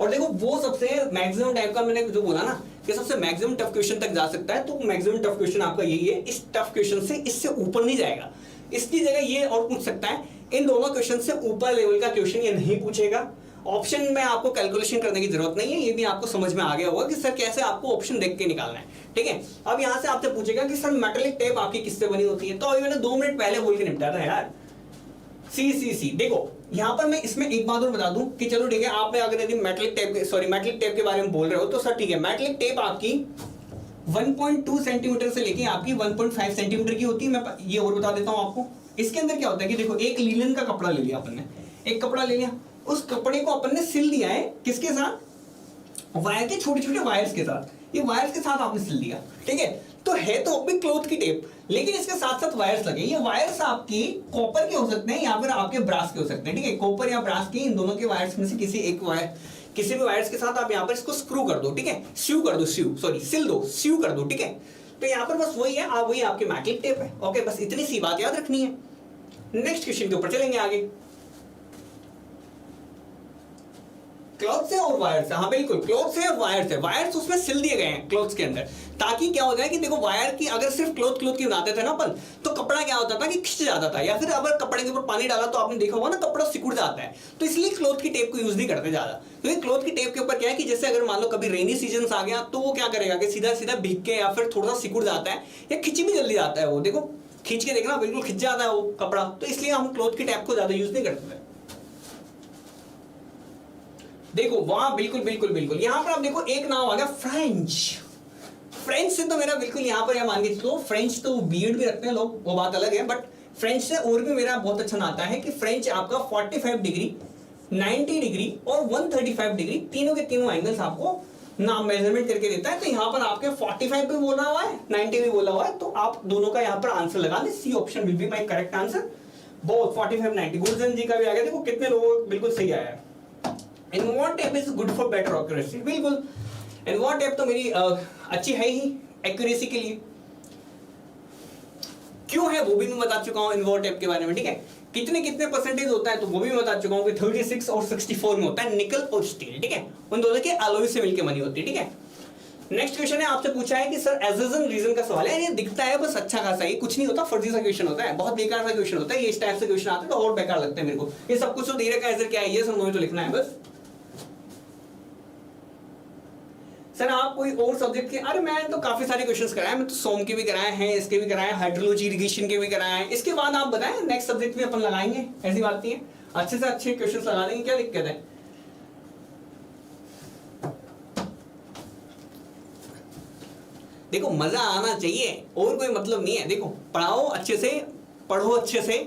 और देखो वो सबसे मैक्सिमम टाइप का, मैंने जो बोला ना कि सबसे मैक्सिमम टफ क्वेश्चन तक जा सकता है, तो मैक्सिमम टफ क्वेश्चन आपका यही है, इस टफ क्वेश्चन से इससे ऊपर नहीं जाएगा। इसकी जगह ये और पूछ सकता है, इन दोनों क्वेश्चन से ऊपर लेवल का क्वेश्चन ये नहीं पूछेगा। ऑप्शन में आपको कैलकुलेशन करने की जरूरत नहीं है, ये भी आपको समझ में आ गया होगा कि सर कैसे आपको ऑप्शन देख के निकालना है, ठीक है। अब यहां से आपसे पूछेगा कि सर मेटालिक टेप आपकी किससे बनी होती है, तो अभी मैंने 2 मिनट पहले बोल के निपटा था यार, सी। देखो यहां पर मैं इसमें एक बात और बता दूं कि चलो ठीक है, आपने अगर यदि मेटालिक टेप के बारे में बोल रहे हो तो सर ठीक है, मेटालिक टेप आपकी 1.2 सेंटीमीटर से लेके आपकी 1.5 सेंटीमीटर की होती है। मैं ये और बता देता हूं आपको, इसके अंदर क्या होता है कि देखो एक लीलन का कपड़ा ले लिया अपन ने, एक कपड़ा ले लिया, उस कपड़े को अपन ने सिल दिया है किसके साथ, वायर के छोटे छोटे वायर्स के साथ, ये वायर्स के साथ आपने सिल दिया, ठीक है। तो है तो अपनी क्लॉथ की टेप, लेकिन इसके साथ साथ वायर्स लगे, ये वायर्स आपकी कॉपर के हो सकते हैं या फिर आपके ब्रास के हो सकते हैं, ठीक है। कॉपर या ब्रास के, इन दोनों के वायर्स में से किसी एक वायर, किसी भी वायर्स के साथ आप यहाँ पर इसको स्क्रू कर दो, ठीक है, स्यू कर दो, स्यू कर दो, ठीक है। तो यहाँ पर बस वही है, आप वही आपकी मैग्नेटिक टेप है, ओके, बस इतनी सी बात याद रखनी है। नेक्स्ट क्वेश्चन के ऊपर चलेंगे आगे, क्लॉथ से और वायर से, हाँ बिल्कुल क्लॉथ से और वायर से, वायर्स उसमें सिल दिए गए हैं क्लॉथ्स के अंदर, ताकि क्या हो जाए कि देखो वायर की अगर सिर्फ क्लॉथ की बनाते थे ना अपन, तो कपड़ा क्या होता था कि खिंच जाता था, या फिर अगर कपड़े के ऊपर पानी डाला तो आपने देखा होगा ना कपड़ा सिकुड़ जाता है, तो इसलिए क्लॉथ की टेप को यूज नहीं करते ज्यादा। क्योंकि क्लॉथ की टेप के ऊपर क्या है कि जैसे अगर मान लो कभी रेनी सीजन आ गया तो वो क्या करेगा कि सीधा सीधा भीग के या फिर थोड़ा सा सिकुड़ जाता है, या खिंची भी जल्दी जाता है, वो देखो खींच के देखना बिल्कुल खिंच जाता है वो कपड़ा, तो इसलिए हम क्लॉथ की टेप को ज्यादा यूज नहीं करते थे। देखो वहां बिल्कुल यहां पर आप देखो एक नाम आ गया फ्रेंच से, तो मेरा बिल्कुल यहां पर मान के चलो, फ्रेंच तो बीएड भी रखते हैं लोग, वो बात अलग है, बट फ्रेंच से और भी मेरा बहुत अच्छा नाता है कि फ्रेंच आपका 45 डिग्री, 90 डिग्री और 135 डिग्री, तीनों के तीनों एंगल्स आपको नाम मेजरमेंट करके देता है। तो यहां पर आपके 45 भी बोला हुआ है, 90 भी बोला हुआ है, तो आप दोनों का यहां पर आंसर लगा दें, C option will be my correct answer. बहुत 45 90 गुरुजन जी का भी आ गया, देखो कितने लोगों बिल्कुल सही आया है। Invar tape is good for better accuracy, बिल्कुल इनवॉट टेप तो मेरी अच्छी है ही एक्यूरेसी के लिए। क्यों है वो भी मैं बता चुका हूं इनवॉट टेप के बारे में, ठीक है। कितने परसेंटेज होता है तो वो भी मैं बता चुका हूं कि 36 और 64 में होता है, निकल और स्टील, ठीक है, उन दोनों के अलॉय से मिलकर बनी होती है, ठीक है। नेक्स्ट क्वेश्चन है, आपसे पूछा है कि सर एजन रीजन का सवाल है, ये दिखता है बस अच्छा खासा, ये कुछ नहीं होता, फर्जी सा क्वेश्चन होता है, बहुत बेकार सा क्वेश्चन होता है, ये इस टाइप से क्वेश्चन आते हैं तो और बेकार लगता है मेरे को। ये सब कुछ तो दे रखा है, एजर क्या है ये समझो तो लिखना है बस। सर आप कोई और सब्जेक्ट के, अरे मैं तो काफी सारे क्वेश्चंस कराए, मैं तो सोम के भी कराए हैं, इसके भी कराए, हाइड्रोलॉजी इरिगेशन के भी कराए हैं। इसके बाद आप बताएं नेक्स्ट सब्जेक्ट भी अपन लगाएंगे, ऐसी बात नहीं है, अच्छे से अच्छे क्वेश्चंस लगा देंगे, क्या दिक्कत है। देखो मजा आना चाहिए और कोई मतलब नहीं है, देखो पढ़ाओ अच्छे से, पढ़ो अच्छे से,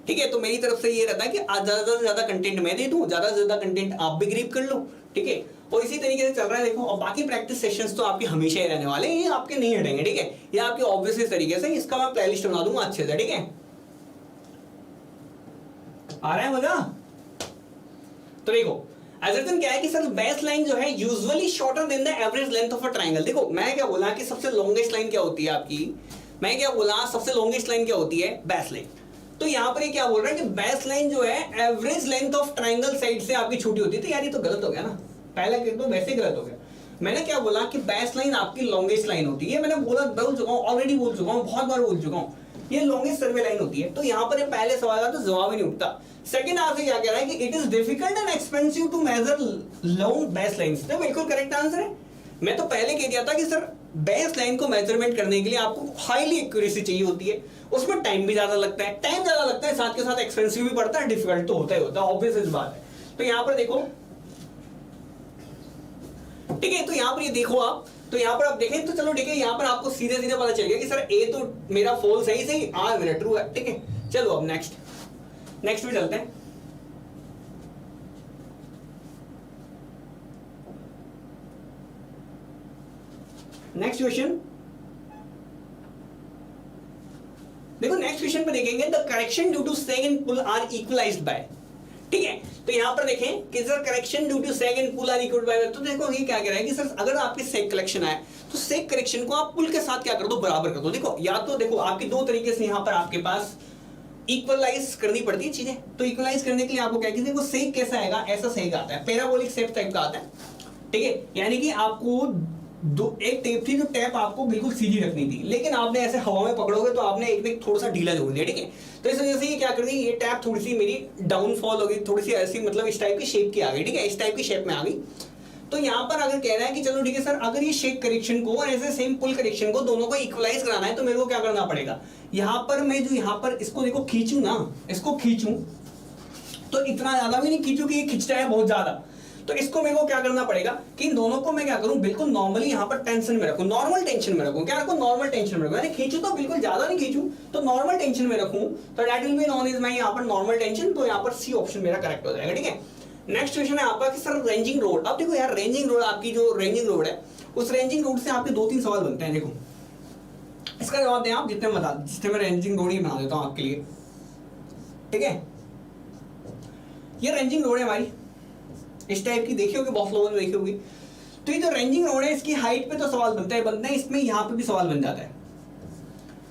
ठीक है। तो मेरी तरफ से ये रहता है कि ज्यादा से ज्यादा कंटेंट मैं दे दूं, ज्यादा से ज्यादा कंटेंट आप भी ग्रीप कर लो, ठीक है। और इसी तरीके से चल रहा है देखो, और बाकी प्रैक्टिस सेशंस तो आपके हमेशा ही रहने वाले हैं, ये आपके नहीं हटेंगे, ठीक है। ये आपके ऑब्वियस तरीके से, इसका मैं प्लेलिस्ट बना दूंगा अच्छे से, ठीक है। आ रहा है मजा? तो देखो एजर्टन क्या है कि सर बेस लाइन जो है usually shorter than the average length of a triangle. देखो मैं क्या बोला कि सबसे लॉन्गेस्ट लाइन क्या होती है आपकी, मैं क्या बोला सबसे लॉन्गेस्ट लाइन क्या होती है, बेस लाइन। तो यहाँ पर ये क्या बोल रहा है कि बेस लाइन जो है average length of triangle side से आपकी छोटी होती है। तो यार ये तो गलत हो गया ना, पहला तो वैसे ही गलत हो गया। मैंने क्या बोला कि बेस लाइन आपकी लॉन्गेस्ट लाइन होती है, मैंने बोल चुका हूँ, ऑलरेडी बोल चुका हूँ, बहुत बार बोल चुका हूँ, ये लॉन्गेस्ट सर्वे लाइन होती है। तो यहाँ पर ये पहले सवाल का तो जवाब ही नहीं उठता। सेकंड आपसे क्या कह रहा है कि it is difficult and expensive to measure long base lines. तो बिल्कुल करेक्ट आंसर है। मैं तो पहले कह दिया था कि सर बेस लाइन को मेजरमेंट करने के लिए आपको हाईली एक्यूरेसी चाहिए होती है, उसमें टाइम भी ज्यादा लगता है, टाइम ज्यादा लगता है, साथ के साथ एक्सपेंसिव भी पड़ता है, डिफिकल्ट तो होता ही होता है, ऑब्वियस इस बात है। तो यहाँ पर देखो, ठीक है, तो यहाँ पर ये देखो आप, तो यहाँ पर आप देखें तो चलो ठीक है, यहाँ पर आपको सीधे सीधे पता चल गया कि सर ए तो मेरा फॉल्स है, सही आर मेरा ट्रू है। ठीक है, चलो अब नेक्स्ट भी चलते हैं। नेक्स्ट क्वेश्चन देखो, नेक्स्ट क्वेश्चन पे देखेंगे the correction due to sag and pull are equalized by. ठीक है, तो यहां पर देखें कि sir correction due to sag and pull are equal by. तो देखो ये क्या कह रहा है कि सर अगर आपके सेग करेक्शन आए तो सेग करेक्शन को आप पुल के साथ क्या कर दो, बराबर कर दो। देखो या तो देखो आपकी दो तरीके से यहां पर आपके पास इक्वलाइज करनी पड़ती है चीजें। तो इक्वलाइज करने के लिए आपको क्या कीजिए, देखो सेग कैसा आएगा, ऐसा सेग आता है, पैराबोलिक शेप टाइप का आता है। ठीक है, यानी कि आपको एक टेप थी जो टैप आपको बिल्कुल सीधी रखनी थी, लेकिन आपने ऐसे हवा में पकड़ोगे तो आपने एक में थोड़ा सा ढीला जोड़ दिया। ठीक है, तो इस वजह से ये क्या कर दी, ये टैप थोड़ी सी मेरी डाउनफॉल हो गई, थोड़ी सी ऐसी मतलब इस टाइप की शेप की आ गई। ठीक है, इस टाइप की शेप में आ गई। तो यहाँ पर अगर कह रहा है कि चलो ठीक है सर, अगर ये शेक करेक्शन को और ऐसे सेम पुल करेक्शन को दोनों को इक्वलाइज कराना है तो मेरे को क्या करना पड़ेगा, यहाँ पर मैं जो यहाँ पर इसको देखो खींचू ना, इसको खींचू तो इतना ज्यादा भी नहीं खींचू कि ये खिंचता है बहुत ज्यादा। तो इसको मेरे को क्या करना पड़ेगा कि इन दोनों को मैं क्या करूं, बिल्कुल नॉर्मली यहाँ पर टेंशन में रखूं, नॉर्मल टेंशन में रखूं। क्या रखूं, नॉर्मल टेंशन में रखूं। यानी खींचू तो बिल्कुल ज्यादा नहीं खींचू, तो नॉर्मल टेंशन में रखूं, तो that will be known as my यहाँ पर नॉर्मल टेंशन। तो यहाँ पर सी ऑप्शन मेरा करेक्ट हो जाएगा। ठीक है, नेक्स्ट क्वेश्चन है आपका कि सर रेंजिंग रोड। अब देखो यार, रेंजिंग रोड आपकी जो रेंजिंग रोड है, उस रेंजिंग रोड से आपके 2-3 सवाल बनते हैं। देखो इसका जवाब दें आप, जितने मैं रेंजिंग रोड ही बना देता हूँ आपके लिए। ठीक है, ये रेंजिंग रोड है हमारी, इस टाइप की देखी होगी, बहुत लोगों ने देखी होगी। तो ये जो रेंजिंग रोड है, इसकी हाइट पे तो सवाल बनते हैं, इसमें यहाँ पे भी सवाल बन जाता है।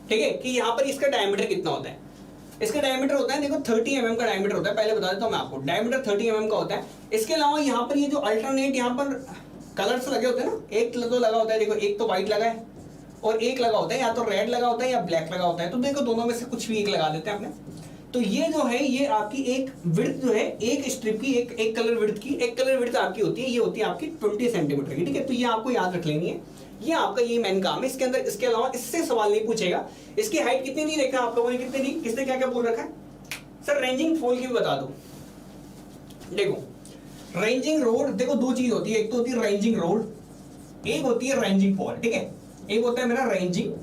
ठीक है, कि यहाँ पर इसका डायमीटर कितना होता है। इसका डायमीटर होता है देखो 30 mm का डायमीटर होता है। पहले बता देता हूँ मैं आपको, डायमीटर 30 mm का होता है। इसके अलावा यहाँ पर ये जो अल्टरनेट यहाँ पर कलर्स लगे होते हैं ना, एक तो लगा होता है, देखो एक तो व्हाइट लगा है और एक लगा होता है, या तो रेड लगा होता है या ब्लैक लगा होता है। तो देखो दोनों में से कुछ भी एक लगा देते हैं अपने। तो ये जो है, ये आपकी एक विड्थ जो है, एक स्ट्रिप की एक कलर विड्थ की, एक कलर विड्थ आपकी होती है, ये होती है आपकी 20 सेंटीमीटर की। ठीक है, तो ये आपको याद रख लेनी है, ये आपका ये मेन काम है इसके अंदर। इसके अलावा इससे सवाल नहीं पूछेगा। इसकी हाइट कितनी नहीं रखा आप लोगों ने, कितनी नहीं, किसने क्या क्या बोल रखा है। सर रेंजिंग फॉल की भी बता दो। देखो रेंजिंग रोड, देखो दो चीज होती है, एक तो होती है रेंजिंग रोड, एक होती है रेंजिंग फॉल। ठीक है, एक होता है मेरा रेंजिंग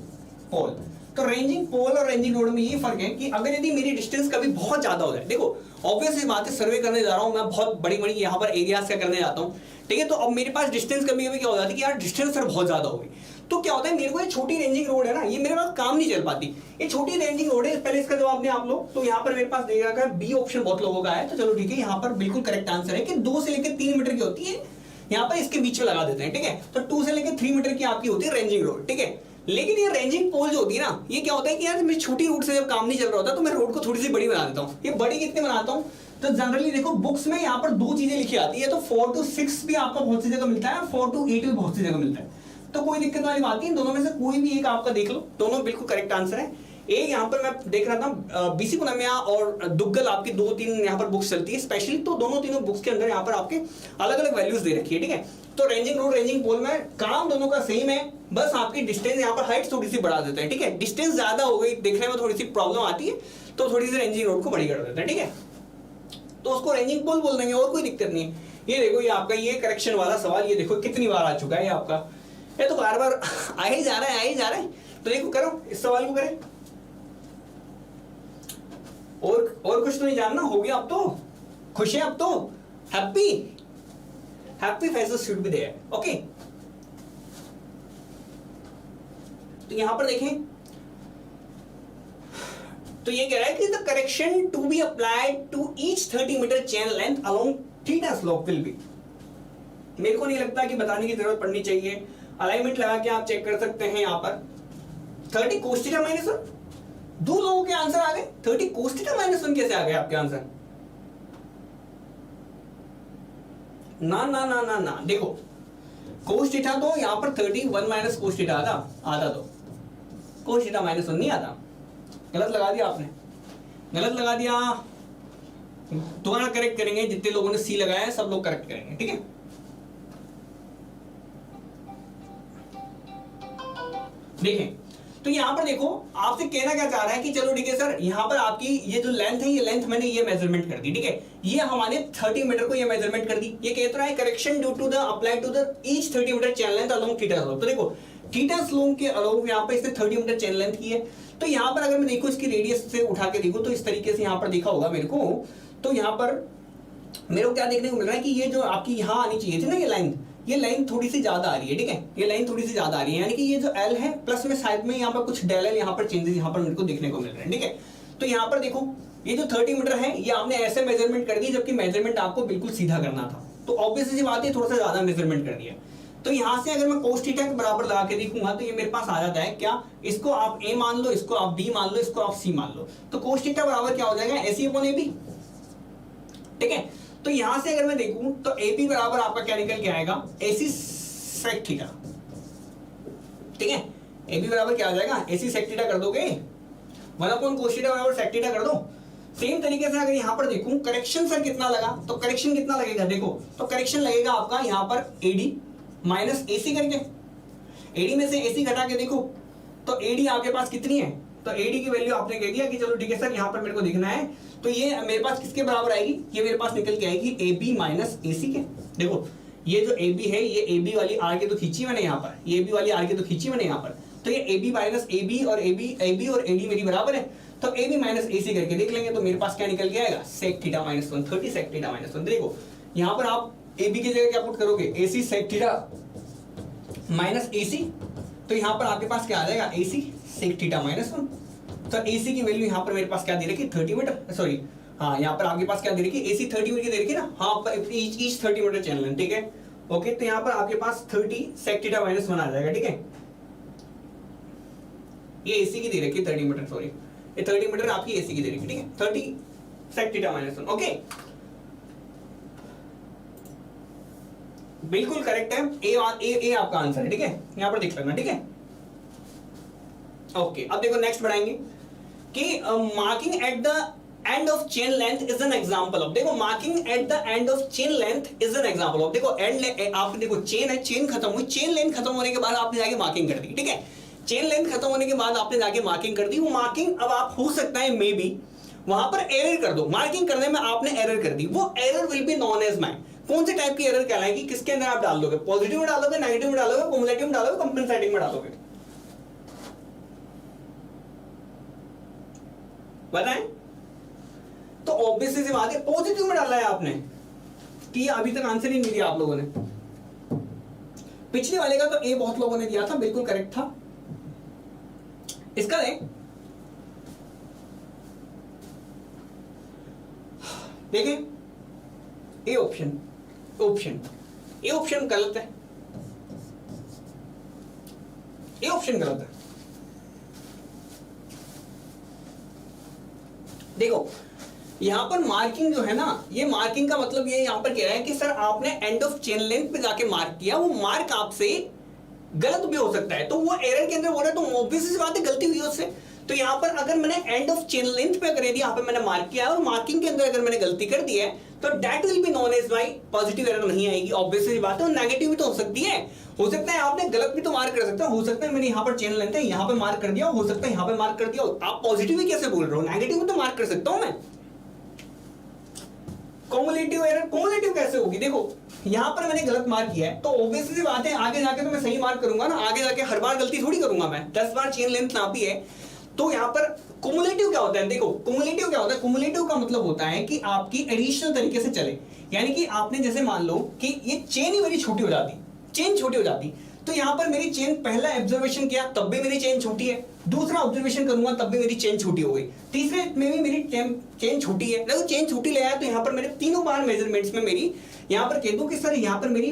फॉल। तो रेंजिंग पोल और रेंजिंग रोड में ये फर्क है कि अगर यदि मेरी डिस्टेंस कभी बहुत ज्यादा हो जाए, देखो ऑब्वियसली बात है, सर्वे करने जा रहा हूं मैं, बहुत बड़ी बड़ी यहाँ पर एरियाज का करने जाता हूँ। ठीक है, तो अब मेरे पास डिस्टेंस कभी कभी क्या हो जाती है कि यार डिस्टेंस सर बहुत ज्यादा हो गई, तो क्या होता है मेरे को ये छोटी रेंजिंग रोड है ना, ये मेरे पास काम नहीं चल पाती। ये छोटी रेंजिंग रोड है, पहले इसका जवाब दें आप लोग। तो यहाँ पर मेरे पास दे रखा है बी ऑप्शन, बहुत लोगों का है। तो चलो ठीक है, यहाँ पर बिल्कुल करेक्ट आंसर है कि 2 से लेकर 3 मीटर की होती है, यहाँ पर इसके बीच में लगा देते हैं। ठीक है, तो 2 से लेकर 3 मीटर की आपकी होती है रेंजिंग रोड। ठीक है, लेकिन ये रेंजिंग पोल जो होती है ना, ये क्या होता है कि यार मेरी छोटी रोड से जब काम नहीं चल रहा होता तो मैं रोड को थोड़ी सी बड़ी बना देता हूँ। ये बड़ी कितनी बनाता हूँ, तो जनरली देखो बुक्स में यहाँ पर 2 चीजें लिखी आती है, तो 4 to 6 भी आपको बहुत सी जगह मिलता है, 4 to 8 भी बहुत सी जगह मिलता है। तो कोई दिक्कत वाली बात नहीं, दोनों में से कोई भी एक आपका देख लो, दोनों बिल्कुल करेक्ट आंसर है। एक यहाँ पर मैं देख रहा था बीसी पुनमिया और दुग्गल आपकी 2-3 यहाँ पर बुक्स चलती है स्पेशली, तो दोनों तीनों बुक्स के अंदर यहाँ पर आपके अलग अलग वैल्यूज दे रखी है। ठीक है, तो रेंजिंग रोड रेंजिंग पोल में काम दोनों का सेम है, बस आपकी डिस्टेंस यहाँ पर हाइट थोड़ी सी बढ़ा देते हैं। ठीक है, डिस्टेंस ज्यादा हो गई, देखने में थोड़ी सी प्रॉब्लम आती है, तो थोड़ी सी रेंजिंग रोड को बड़ी कर देते हैं। ठीक है, तो उसको रेंजिंग पोल बोल देंगे, और कोई दिक्कत नहीं है। ये देखो, ये आपका ये करेक्शन वाला सवाल, ये देखो कितनी बार आ चुका है ये आपका, ये तो बार बार आ ही जा रहा है, आ ही जा रहा है। तो देखो करो, इस सवाल को करें, और कुछ तो नहीं जानना, हो गया अब तो, खुश है अब तो, happy faces should be there. Okay, तो यहां पर देखें, तो ये कह रहा है कि the correction to be applied to each 30 metre chain length along theta slope will be. मेरे को नहीं लगता कि बताने की जरूरत पड़नी चाहिए, अलाइनमेंट लगा के आप चेक कर सकते हैं। यहां पर 30 cos थीटा माइनस 1, दो लोगों के आंसर आ गए। 30 cos थीटा माइनस 1 कैसे आ गए आपके आंसर? ना ना ना ना ना, देखो cos थीटा तो यहां पर 31 माइनस cos थीटा आता तो cos थीटा माइनस 1 नहीं आता। गलत लगा दिया आपने, गलत लगा दिया। दोबारा करेक्ट करेंगे, जितने लोगों ने सी लगाया है सब लोग करेक्ट करेंगे, ठीक है। देखें तो यहां पर देखो आपसे कहना क्या चाह रहा है कि चलो ठीक है सर, यहां पर आपकी ये जो लेंथ है, ये लेंथ मैंने ये मेजरमेंट कर दी, ठीक है। ये हमारे 30 मीटर को ये मेजरमेंट कर दी। ये कहता है correction due to the apply to the each 30 metre chain length along theta slope. तो देखो थीटा स्लोप के अलोंग यहां पर इसने 30 मीटर चेन लेंथ की है। तो यहां पर अगर मैं देखो इसकी रेडियस से उठा के देखो तो इस तरीके से यहां पर देखा होगा मेरे को। तो यहां पर मेरे को क्या देखने को मिल रहा है कि ये जो आपकी यहां आनी चाहिए थी ना, ये लाइन थोड़ी सी ज्यादा आ रही है, ठीक है। ये लाइन थोड़ी सी ज्यादा आ रही है, यानी कि ये जो एल है प्लस में साइड में यहाँ पर कुछ डेल एल यहाँ पर चेंजेस यहाँ पर मेरे को देखने को मिल रहे हैं, ठीक है। तो यहाँ पर देखो ये जो 30 मीटर है ये आपने ऐसे मेजरमेंट कर दी, जबकि मेजरमेंट आपको बिल्कुल सीधा करना था। तो ऑब्वियस सी बात है थोड़ा सा ज्यादा मेजरमेंट कर दिया। तो यहाँ से अगर मैं cos थीटा के बराबर लगा के देखूंगा तो ये मेरे पास आ जाता है क्या, इसको आप a मान लो, इसको आप b मान लो, इसको आप c मान लो। तो cos थीटा बराबर क्या हो जाएगा, ac/ab, ठीक है। तो यहां से अगर मैं देखूं तो AB बराबर आपका क्या निकल के आएगा, AC sec थीटा, ठीक है। AB बराबर क्या आ जाएगा, AC sec थीटा कर दोगे, 1/cos थीटा बराबर sec थीटा कर दो। सेम तरीके से अगर यहां पर देखूं करेक्शन सर कितना लगा, तो करेक्शन कितना लगेगा, देखो तो करेक्शन लगेगा आपका यहां पर AD माइनस AC करके। AD में से AC घटा के देखो तो AD आपके पास कितनी है, तो AD की वैल्यू आपने कह दिया कि चलो ठीक है सर यहाँ पर मेरे को देखना है। तो ये मेरे पास किसके बराबर आएगी, ये मेरे पास निकल के आएगी AB माइनस AC के। देखो ये जो AB है, ये AB वाली आर के तो खींची मैंने यहाँ पर, ये AB वाली आर के तो खींची मैंने यहाँ पर। तो ये AB माइनस AB और AB और AD मेरी बराबर है। तो AB माइनस AC करके देख लेंगे तो मेरे पास क्या निकल के आएगा, sec theta minus 1, 30 sec theta minus 1। देखो यहाँ पर आप AB की जगह क्या पुट करोगे, AC sec theta minus AC। तो यहाँ पर आपके पास क्या आ जाएगा, AC sec थीटा माइनस 1। तो AC की वैल्यू यहाँ पर मेरे पास क्या दे रखी, 30 मीटर, सॉरी हाँ यहाँ पर आपके पास क्या दे रखी, AC 30 मीटर दे रखी ना, हाँ ईच 30 मीटर चैनल है, ठीक है। ओके तो यहाँ पर आपके पास 30 sec थीटा माइनस 1 आ जाएगा, ठीक है। ये AC की दे रखी 30 मीटर, सॉरी ये 30 मीटर आपकी AC की दे रखी, ठीक है। 30 sec थीटा माइनस 1, ओके बिल्कुल करेक्ट है। ए आपका आंसर है, ठीक है। यहाँ पर देख लेना, ठीक है। ओके अब देखो नेक्स्ट बढ़ाएंगे कि marking at the end of chain length is an example of, देखो marking at the end of chain length is an example of. देखो एंड आप देखो चेन है, चेन खत्म हुई, चेन लेंथ खत्म होने के बाद आपने जाके मार्किंग कर दी, ठीक है। चेन लेंथ खत्म होने के बाद आपने जाके मार्किंग कर दी। वो मार्किंग अब आप हो सकता है मे बी वहां पर एरर कर दो, मार्किंग करने में आपने एरर कर दी, वो error will be known as mine. कौन से टाइप की एरर कहलाएगी, किसके अंदर आप डाल दोगे, पॉजिटिव में डालोगे, नेगेटिव में डालोगे, क्युमुलेटिव में डालोगे, कंपेंसेटिंग में डालोगे, बताएं। तो ऑब्वियस सी बात है पॉजिटिव में डाला है आपने, कि अभी तक आंसर ही नहीं दिया आप लोगों ने। पिछले वाले का तो ए बहुत लोगों ने दिया था, बिल्कुल करेक्ट था। इसका देखें ए ऑप्शन ए ऑप्शन गलत है, ए ऑप्शन गलत है। देखो यहां पर मार्किंग जो है ना, ये मार्किंग का मतलब ये यहां पर कह रहा है कि सर आपने एंड ऑफ चेन लेंथ पे जाके मार्क किया, वो मार्क आपसे गलत भी हो सकता है, तो वो एरर के अंदर बोल रहा है, तो ऑब्वियस सी बात है गलती हुई उससे। तो यहां पर अगर मैंने एंड ऑफ चेन लेंथ पे अगर यदि यहां पे मैंने मार्क किया और मार्किंग के अंदर अगर मैंने गलती कर दी है तो that will be known as by positive error नहीं आएगी, ऑब्वियस सी बात है। और नेगेटिव भी तो हो सकती है, हो सकता है आपने गलत भी तो मार्क कर सकते हो सकता है मैंने यहाँ पर चेन लेंथ है यहाँ पे मार्क कर दिया, हो सकता है यहाँ पे मार्क कर दिया। आप पॉजिटिव ही कैसे बोल रहे हो, नेगेटिव भी तो मार्क कर सकता हूं मैं। कॉमुलेटिव एरर कॉमुलेटिव कैसे होगी, देखो यहां पर मैंने गलत मार्क किया है तो ऑब्वियस सी बात है आगे जाके तो मैं सही मार्क करूंगा ना, आगे जाके हर बार गलती थोड़ी करूंगा मैं, 10 बार चेन लेंथ नापी है। तो यहां पर कुमुलेटिव क्या होता है, देखो कुमुलेटिव क्या होता है, कुमुलेटिव का मतलब होता है कि आपकी एडिशनल तरीके से चले, यानी कि आपने जैसे मान लो कि ये चेन ही मेरी छोटी हो जाती, चेन छोटी हो जाती, तो यहाँ पर मेरी चेन, पहला ऑब्जर्वेशन किया तब भी मेरी चेन छोटी है, दूसरा ऑब्जर्वेशन करूंगा तब भी मेरी चेन छोटी हो गई, तीसरे में भी मेरी चेन छोटी है। देखो चेन छोटी ले आया तो यहाँ पर मेरे तीनों बार मेजरमेंट्स में मेरी यहाँ पर कह दूं कि सर यहाँ पर मेरी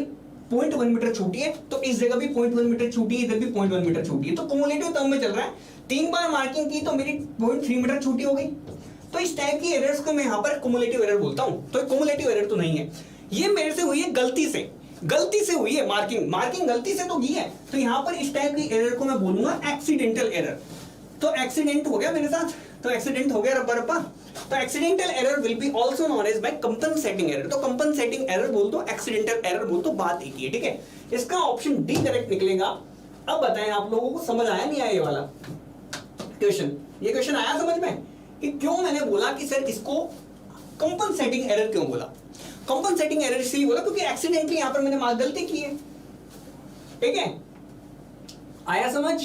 0.1 मीटर छोटी है, तो इस जगह भी 0.1 मीटर छोटी है, इधर भी 0.1 मीटर छोटी है, तो कुमुलेटिव टर्म में चल रहा है। 3 बार मार्किंग की तो मेरी 0.3 मीटर छोटी हो गई। तो इस टाइप की एरर्स को मैं यहाँ पर कुमुलेटिव एरर बोलता हूं। तो कुमुलेटिव एरर तो नहीं है, ये मेरे से हुई है गलती से हुई है मार्किंग गलती से तो की है, तो यहाँ पर इस टाइप की एरर को मैं बोलूंगा एक्सीडेंटल एरर। तो एक्सीडेंट हो गया मेरे साथ, तो एक्सीडेंट हो गया रब्बा। तो accidental error will be also known as by compensating error. तो कंपनसेटिंग एरर बोल दो, एक्सीडेंटल एरर बोल दो, बात एक ही है, ठीक है। इसका ऑप्शन डी करेक्ट निकलेगा। अब बताएं आप लोगों को समझ आया नहीं आया ये वाला क्वेश्चन? ये क्वेश्चन आया समझ में कि क्यों मैंने बोला कि सर इसको कंपनसेटिंग एरर क्यों बोला? कंपनसेटिंग एरर इसलिए बोला क्योंकि एक्सीडेंटली यहां पर मैंने मार्क गलती की है, ठीक है। आया समझ?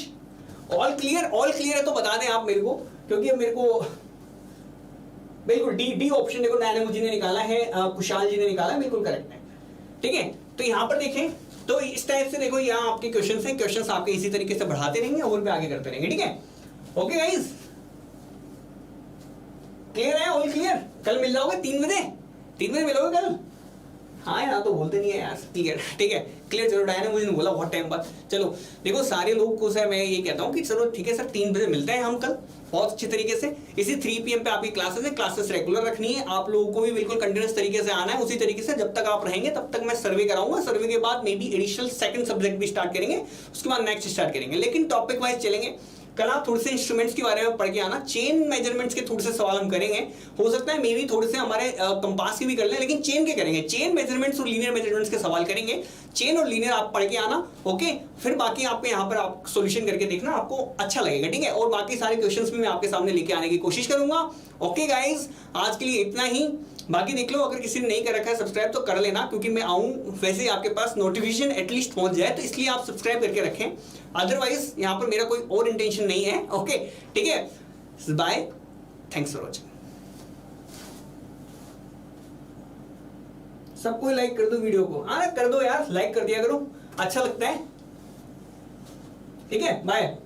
ऑल क्लियर है तो बता दें आप मेरे को, क्योंकि अब मेरे को बिल्कुल डी ऑप्शन देखो नैनो जी ने निकाला है, कुशाल जी ने निकाला है, बिल्कुल करेक्ट है, ठीक है। तो यहां पर देखें तो इस टाइप से देखो यहाँ आपके क्वेश्चंस हैं, क्वेश्चंस आपके इसी तरीके से बढ़ाते रहेंगे और भी आगे करते रहेंगे, ठीक है। ओके गाइस, क्लियर है? All clear? कल मिल जाओगे 3 बजे मिलोगे कल? हाँ यार तो बोलते नहीं है यार, ठीक है क्लियर। चलो डायना मुझे नहीं बोला बहुत टाइम बाद। चलो देखो सारे लोग को सर मैं ये कहता हूँ कि चलो ठीक है सर 3 बजे मिलते हैं हम कल बहुत अच्छी तरीके से। इसी 3 PM पे आपकी क्लासेस है, क्लासेस रेगुलर रखनी है, आप लोगों को भी बिल्कुल कंटिन्यूस तरीके से आना है। उसी तरीके से जब तक आप रहेंगे तब तक मैं सर्वे कराऊंगा, सर्वे के बाद may be additional second subject भी स्टार्ट करेंगे, उसके बाद नेक्स्ट स्टार्ट करेंगे, लेकिन टॉपिक वाइज चलेंगे। कल आप थोड़े से इंस्ट्रूमेंट्स के बारे में पढ़ के आना, चेन मेजरमेंट्स के थोड़े से सवाल हम करेंगे, हो सकता है मे बी थोड़े से हमारे कंपास के भी कर लें, लेकिन चेन के करेंगे, चेन मेजरमेंट्स और लीनियर मेजरमेंट्स के सवाल करेंगे। चेन और लीनियर आप पढ़ के आना, ओके। फिर बाकी आपको यहाँ पर आप सॉल्यूशन करके देखना, आपको अच्छा लगेगा, ठीक है। और बाकी सारे क्वेश्चंस भी मैं आपके सामने लेके आने की कोशिश करूंगा। ओके गाइज, आज के लिए इतना ही। बाकी देख लो अगर किसी ने नहीं कर रखा है सब्सक्राइब तो कर लेना, क्योंकि मैं आऊं वैसे ही आपके पास नोटिफिकेशन एटलीस्ट पहुंच जाए, तो इसलिए आप सब्सक्राइब करके रखें। अदरवाइज यहाँ पर मेरा कोई और इंटेंशन नहीं है, ओके ठीक है। Bye, thanks for watching. सबको लाइक कर दो वीडियो को, हाँ कर दो यार, लाइक कर दिया करो, अच्छा लगता है, ठीक है। बाय।